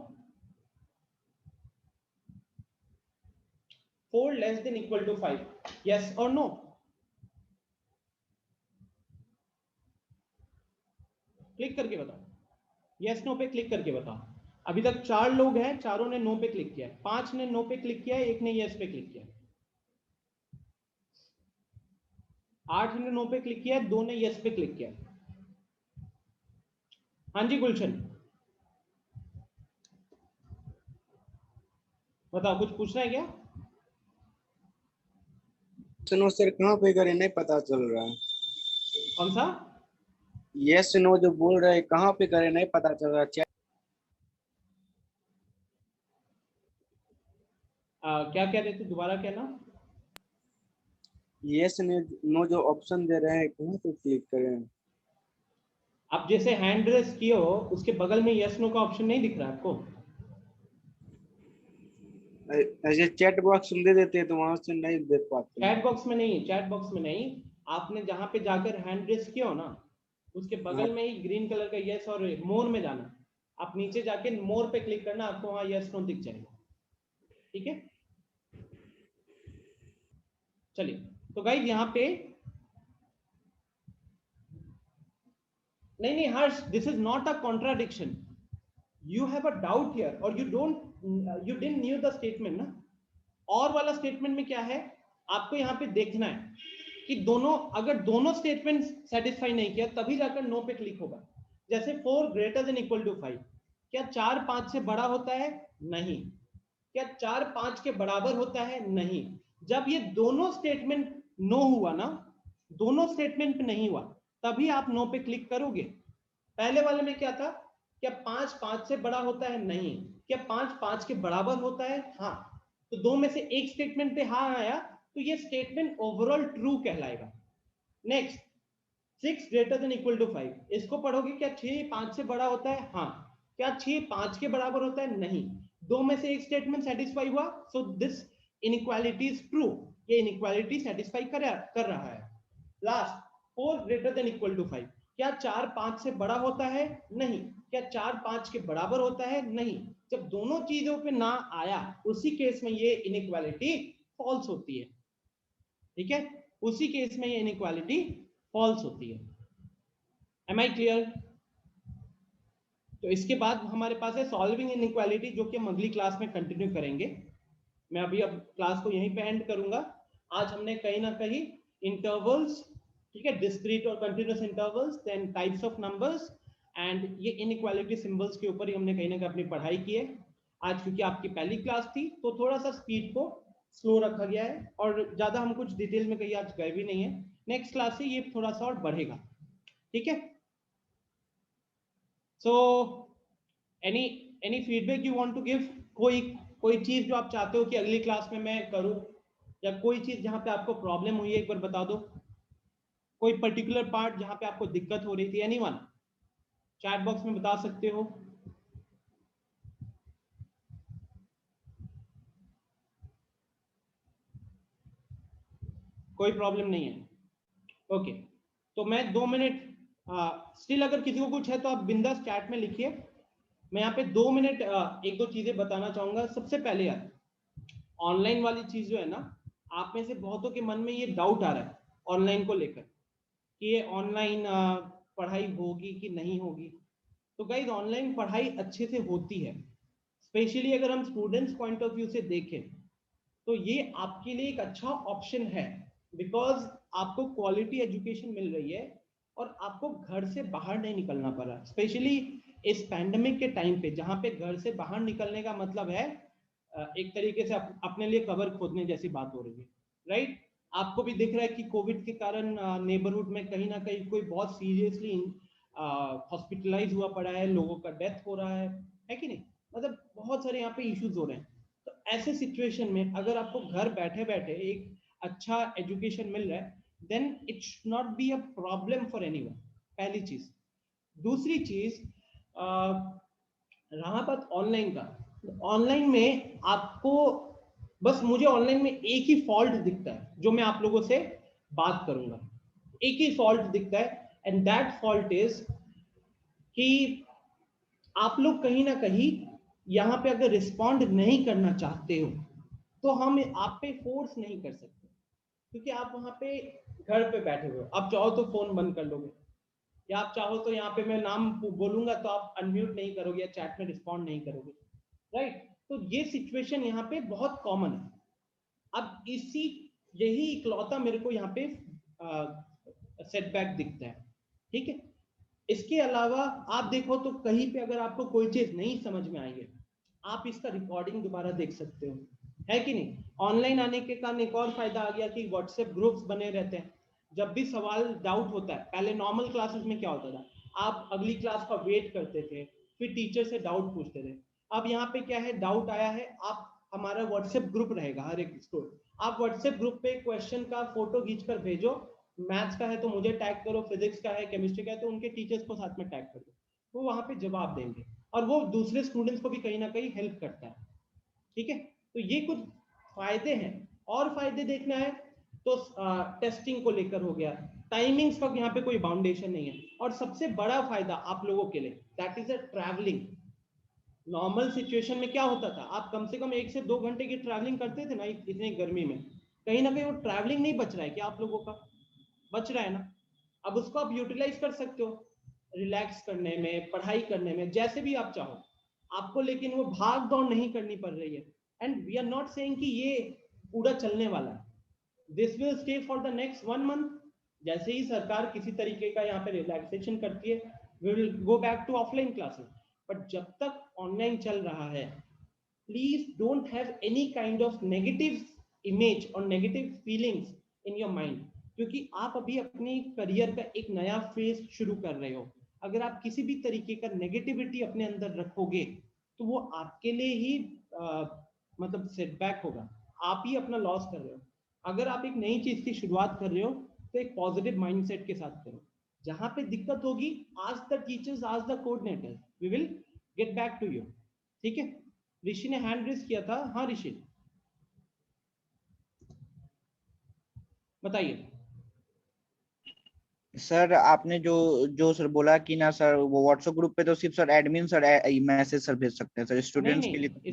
4 less than equal to 5, yes और नो? क्लिक करके बताओ, यस नो पे क्लिक करके बताओ। अभी तक 4 लोग हैं, चारों ने नो पे क्लिक किया है, 5 ने नो पे क्लिक किया है, एक ने यस पे क्लिक किया है, 8 ने नो पे क्लिक किया है, 2 ने यस पे क्लिक किया है। हाँ जी गुलशन, बताओ, कुछ पूछना है क्या? नो सर कहाँ पे करें, नहीं पता चल रहा है। कौन सा? यस नो जो बोल रहे हैं कहाँ पे करें, नहीं पता चल रहा। क्या कह रहे थे, दोबारा कहना। यस नो जो ऑप्शन दे रहे हैं कहाँ पे क्लिक करें? आप जैसे हैंड रेस किए हो, उसके बगल में यस नो का ऑप्शन नहीं दिख रहा आपको? ऐसे चैट बॉक्स में दे देते हैं तो वहां से नहीं देख पाते। चैट बॉक्स में नहीं, चैट बॉक्स में नहीं, आपने जहां पे जाकर हैंड रेस किया हो ना, उसके बगल में ही ग्रीन कलर का यस और मोर में जाना। आप नीचे जाके मोर पे क्लिक करना, आपको वहां यस नो दिख जाएगा, ठीक है। चलिए, तो गाइस यहाँ पे नहीं Harsh, this is not a contradiction. You have a doubt here और you didn't knew the statement ना। और वाला स्टेटमेंट में क्या है, आपको यहाँ पे देखना है कि दोनों, अगर दोनों स्टेटमेंट सेटिस्फाई नहीं किया तभी जाकर नो पे क्लिक होगा। जैसे 4 ग्रेटर देन इक्वल टू 5, क्या 4 5 से बड़ा होता है? नहीं। क्या 4 5 के बराबर होता है? नहीं। जब ये दोनों स्टेटमेंट नो हुआ ना, दोनों स्टेटमेंट पे नहीं हुआ, तभी आप नो पे क्लिक करोगे। पहले वाले में क्या था? क्या 5 5 से बड़ा होता है? नहीं। क्या 5 5 के बराबर होता है? हाँ। तो दो में से एक स्टेटमेंट पे हाँ आया, तो ये स्टेटमेंट ओवरऑल ट्रू कहलाएगा। Next, 6 greater than equal to 5, इसको पढ़ोगे, क्या 6 5 से बड़ा होता है? हाँ। क्या 6 5 के बराबर होता है? नहीं। दो में से एक स्टेटमेंट सेटिस्फाई हुआ, so this inequality is true. ये इनइक्वालिटी सेटिस्फाई कर रहा है। Last, 4 greater than equal to 5, क्या 4 5 से बड़ा होता है? नहीं। क्या 4 5 के बराबर होता है? नहीं। जब दोनों चीजों पे ना आया, उसी केस में ये इनइक्वालिटी फॉल्स होती है, ठीक है। उसी केस में ये इनइक्वालिटी फॉल्स होती है। Am I clear? तो इसके बाद हमारे पास है सॉल्विंग इनइक्वालिटी, जो कि हम अगली क्लास में कंटिन्यू करेंगे। मैं अभी अब क्लास को यहीं पे एंड करूंगा। आज हमने कहीं ना कहीं इंटरवल्स, ठीक है, डिस्क्रीट और continuous intervals, then types of numbers and ये इनइक्वालिटी सिंबल्स के ऊपर ही हमने कहीं ना कहीं अपनी पढ़ाई की है। आज क्योंकि आपकी पहली क्लास थी तो थोड़ा सा स्पीड को स्लो रखा गया है और ज्यादा हम कुछ डिटेल में कहीं आज गए भी नहीं है। नेक्स्ट क्लास से ये थोड़ा सा और बढ़ेगा, ठीक है। So any feedback you want to give? कोई चीज जो आप चाहते हो कि अगली क्लास में मैं करूं, या कोई चीज जहां पे आपको प्रॉब्लम हुई है, एक बार बता दो। कोई पर्टिकुलर पार्ट जहां पे आपको दिक्कत हो रही थी? एनीवन? चैट बॉक्स में बता सकते हो। कोई प्रॉब्लम नहीं है। ओके, तो मैं 2 मिनट स्टिल अगर किसी को कुछ है तो आप बिंदास चैट में लिखिए। मैं यहाँ पे 2 मिनट एक दो चीजें बताना चाहूंगा। सबसे पहले यार ऑनलाइन वाली चीज जो है ना, आप में से बहुतों के मन में ये डाउट आ रहा है ऑनलाइन को लेकर कि ये ऑनलाइन पढ़ाई होगी कि नहीं होगी। तो गाइस ऑनलाइन पढ़ाई अच्छे से होती है, स्पेशली अगर हम स्टूडेंट्स पॉइंट ऑफ व्यू से देखें तो ये आपके लिए एक अच्छा ऑप्शन है, बिकॉज आपको क्वालिटी एजुकेशन मिल रही है और आपको घर से बाहर नहीं निकलना पड़ रहा। स्पेशली इस पैंडेमिक के टाइम पे जहाँ पे घर से बाहर निकलने का मतलब है एक तरीके से अपने लिए कबर खोदने जैसी बात हो रही है, राइट। आपको भी दिख रहा है कि कोविड के कारण नेबरहुड में कहीं ना कहीं कोई बहुत सीरियसली हॉस्पिटलाइज हुआ पड़ा है, लोगों का डेथ हो रहा है कि नहीं। मतलब बहुत सारे यहाँ पे इश्यूज हो रहे हैं। तो ऐसे सिचुएशन में अगर आपको घर बैठे बैठे एक अच्छा एजुकेशन मिल रहा है, then it should not be a problem for anyone, पहली चीज। दूसरी चीज रहा बात ऑनलाइन का, ऑनलाइन में आपको बस मुझे ऑनलाइन में एक ही फॉल्ट दिखता है जो मैं आप लोगों से बात करूंगा। एक ही फॉल्ट दिखता है, एंड दैट फॉल्ट इज कि आप लोग कहीं ना कहीं यहाँ पे अगर रिस्पॉन्ड नहीं करना चाहते हो तो हम आप पे फोर्स नहीं कर सकते, क्योंकि आप वहां पे घर पे बैठे हुए हो। आप चाहो तो फोन बंद कर लोगे, या आप चाहो तो यहाँ पे मैं नाम बोलूंगा तो आप अनम्यूट नहीं करोगे या चैट में रिस्पॉन्ड नहीं करोगे, राइट। तो ये सिचुएशन यहाँ पे बहुत कॉमन है। अब यही इकलौता मेरे को यहाँ पे सेटबैक दिखता है, ठीक है। इसके अलावा आप देखो तो कहीं पे अगर आपको कोई चीज नहीं समझ में आई है, आप इसका रिकॉर्डिंग दोबारा देख सकते हो, है कि नहीं। ऑनलाइन आने के कारण एक और फायदा आ गया कि व्हाट्सएप ग्रुप्स बने रहते हैं। जब भी सवाल डाउट होता है, पहले नॉर्मल क्लासेस में क्या होता था, आप अगली क्लास का वेट करते थे, फिर टीचर से डाउट पूछते थे। अब यहाँ पे क्या है, डाउट आया है, आप हमारा व्हाट्सएप ग्रुप रहेगा हर एक स्टूडेंट, आप व्हाट्सएप ग्रुप पे क्वेश्चन का फोटो खींचकर भेजो। मैथ्स का है तो मुझे टैग करो, फिजिक्स का है, केमिस्ट्री का है तो उनके टीचर्स को साथ में टैग कर दो, वो वहां पे जवाब देंगे और वो दूसरे स्टूडेंट्स को भी कहीं ना कहीं हेल्प करता है, ठीक है। तो ये कुछ फायदे हैं। और फायदे देखना है तो टेस्टिंग को लेकर हो गया, टाइमिंग्स का यहाँ पे कोई बाउंडेशन नहीं है। और सबसे बड़ा फायदा आप लोगों के लिए, that is a travelling. Normal situation में क्या होता था, आप कम से कम 1 से 2 घंटे की ट्रैवलिंग करते थे ना इतनी गर्मी में, कहीं ना कहीं वो ट्रैवलिंग नहीं बच रहा है क्या आप लोगों का, बच रहा है ना। अब उसको आप यूटिलाइज कर सकते हो रिलैक्स करने में, पढ़ाई करने में, जैसे भी आप चाहो आपको, लेकिन वो भाग दौड़ नहीं करनी पड़ रही है। And we are not saying कि ये पूरा चलने वाला है, this will stay for the next 1 month. जैसे ही सरकार किसी तरीके का यहाँ पे रिलैक्सेशन करती है, we will go back to offline classes. But जब तक ऑनलाइन चल रहा है, please don't have any kind of negative image और negative feelings in your mind, क्योंकि आप अभी अपनी करियर का एक नया फेज शुरू कर रहे हो। अगर आप किसी भी तरीके का नेगेटिविटी अपने अंदर रखोगे तो वो आपके लिए ही मतलब सेटबैक होगा, आप ही अपना लॉस कर रहे हो। अगर आप एक नई चीज की शुरुआत कर रहे हो तो एक पॉजिटिव माइंडसेट के साथ करो। जहां पे दिक्कत होगी, ask the teachers, ask the coordinators, we will get back to you, ठीक है। ऋषि ने हैंड रेज किया था, हाँ ऋषि बताइए। सर आपने जो जो सर बोला कि ना सर वो व्हाट्सएप ग्रुप पे तो सिर्फ sir admin sir message sir भेज सकते हैं सर, स्टूडेंट्स के लिए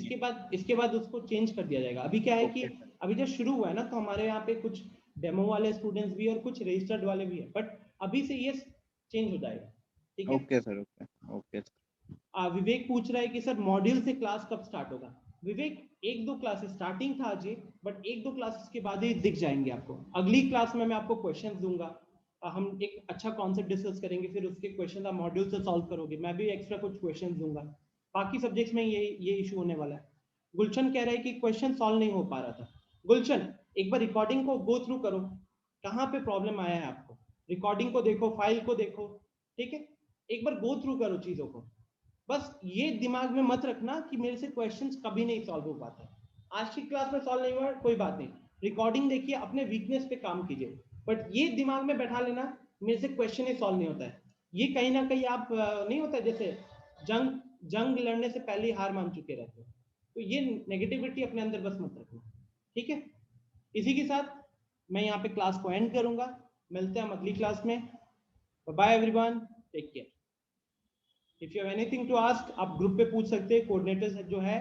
इसके बाद उसको चेंज कर दिया जाएगा। अभी क्या है कि अभी जब शुरू हुआ है ना, तो हमारे यहाँ पे कुछ डेमो वाले स्टूडेंट्स भी और कुछ रजिस्टर्ड वाले भी है, बट अभी से ये चेंज हो जाएगा, ठीक है। Okay sir, okay sir. Vivek पूछ रहा है कि सर मॉड्यूल से क्लास कब स्टार्ट होगा। विवेक 1-2 क्लासेस स्टार्टिंग था आज, बट 1-2 क्लासेस के बाद ही दिख जाएंगे आपको। अगली क्लास में मैं आपको क्वेश्चंस दूंगा, हम एक अच्छा कॉन्सेप्ट डिस्कस करेंगे, फिर उसके क्वेश्चन आप मॉड्यूल से सॉल्व करोगे, मैं भी एक्स्ट्रा कुछ क्वेश्चन दूंगा। बाकी सब्जेक्ट्स में ये इशू होने वाला है। गुलशन कह रहा है कि क्वेश्चन सॉल्व नहीं हो पा रहा था। गुलशन एक बार रिकॉर्डिंग को गो थ्रू करो, कहाँ पे प्रॉब्लम आया है आपको, रिकॉर्डिंग को देखो, फाइल को देखो, ठीक है। एक बार गो थ्रू करो चीजों को। बस ये दिमाग में मत रखना कि मेरे से क्वेश्चंस कभी नहीं सॉल्व हो पाता। आज की क्लास में सॉल्व नहीं हुआ, कोई बात नहीं, रिकॉर्डिंग देखिए, अपने वीकनेस पे काम कीजिए, बट ये दिमाग में बैठा लेना मेरे से क्वेश्चन ही सॉल्व नहीं होता है, ये कहीं ना कहीं आप नहीं होता जैसे जंग लड़ने से पहले ही हार मान चुके रहते हो। तो ये नेगेटिविटी अपने अंदर बस मत रखना, ठीक है। इसी के साथ मैं यहाँ पे क्लास को एंड करूंगा। मिलते हैं हम अगली क्लास में। Bye everyone, take care. If you have anything to ask, आप ग्रुप पे पूछ सकते हैं। कोऑर्डिनेटर्स जो है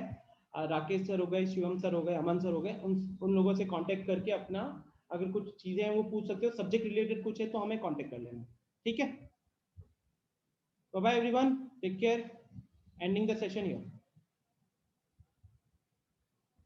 राकेश सर हो गए, शिवम सर हो गए, अमन सर हो गए, उन लोगों से कांटेक्ट करके अपना अगर कुछ चीजें हैं वो पूछ सकते हो। सब्जेक्ट रिलेटेड कुछ है तो हमें कांटेक्ट कर लेना, ठीक है। Bye everyone, take care, ending the session here.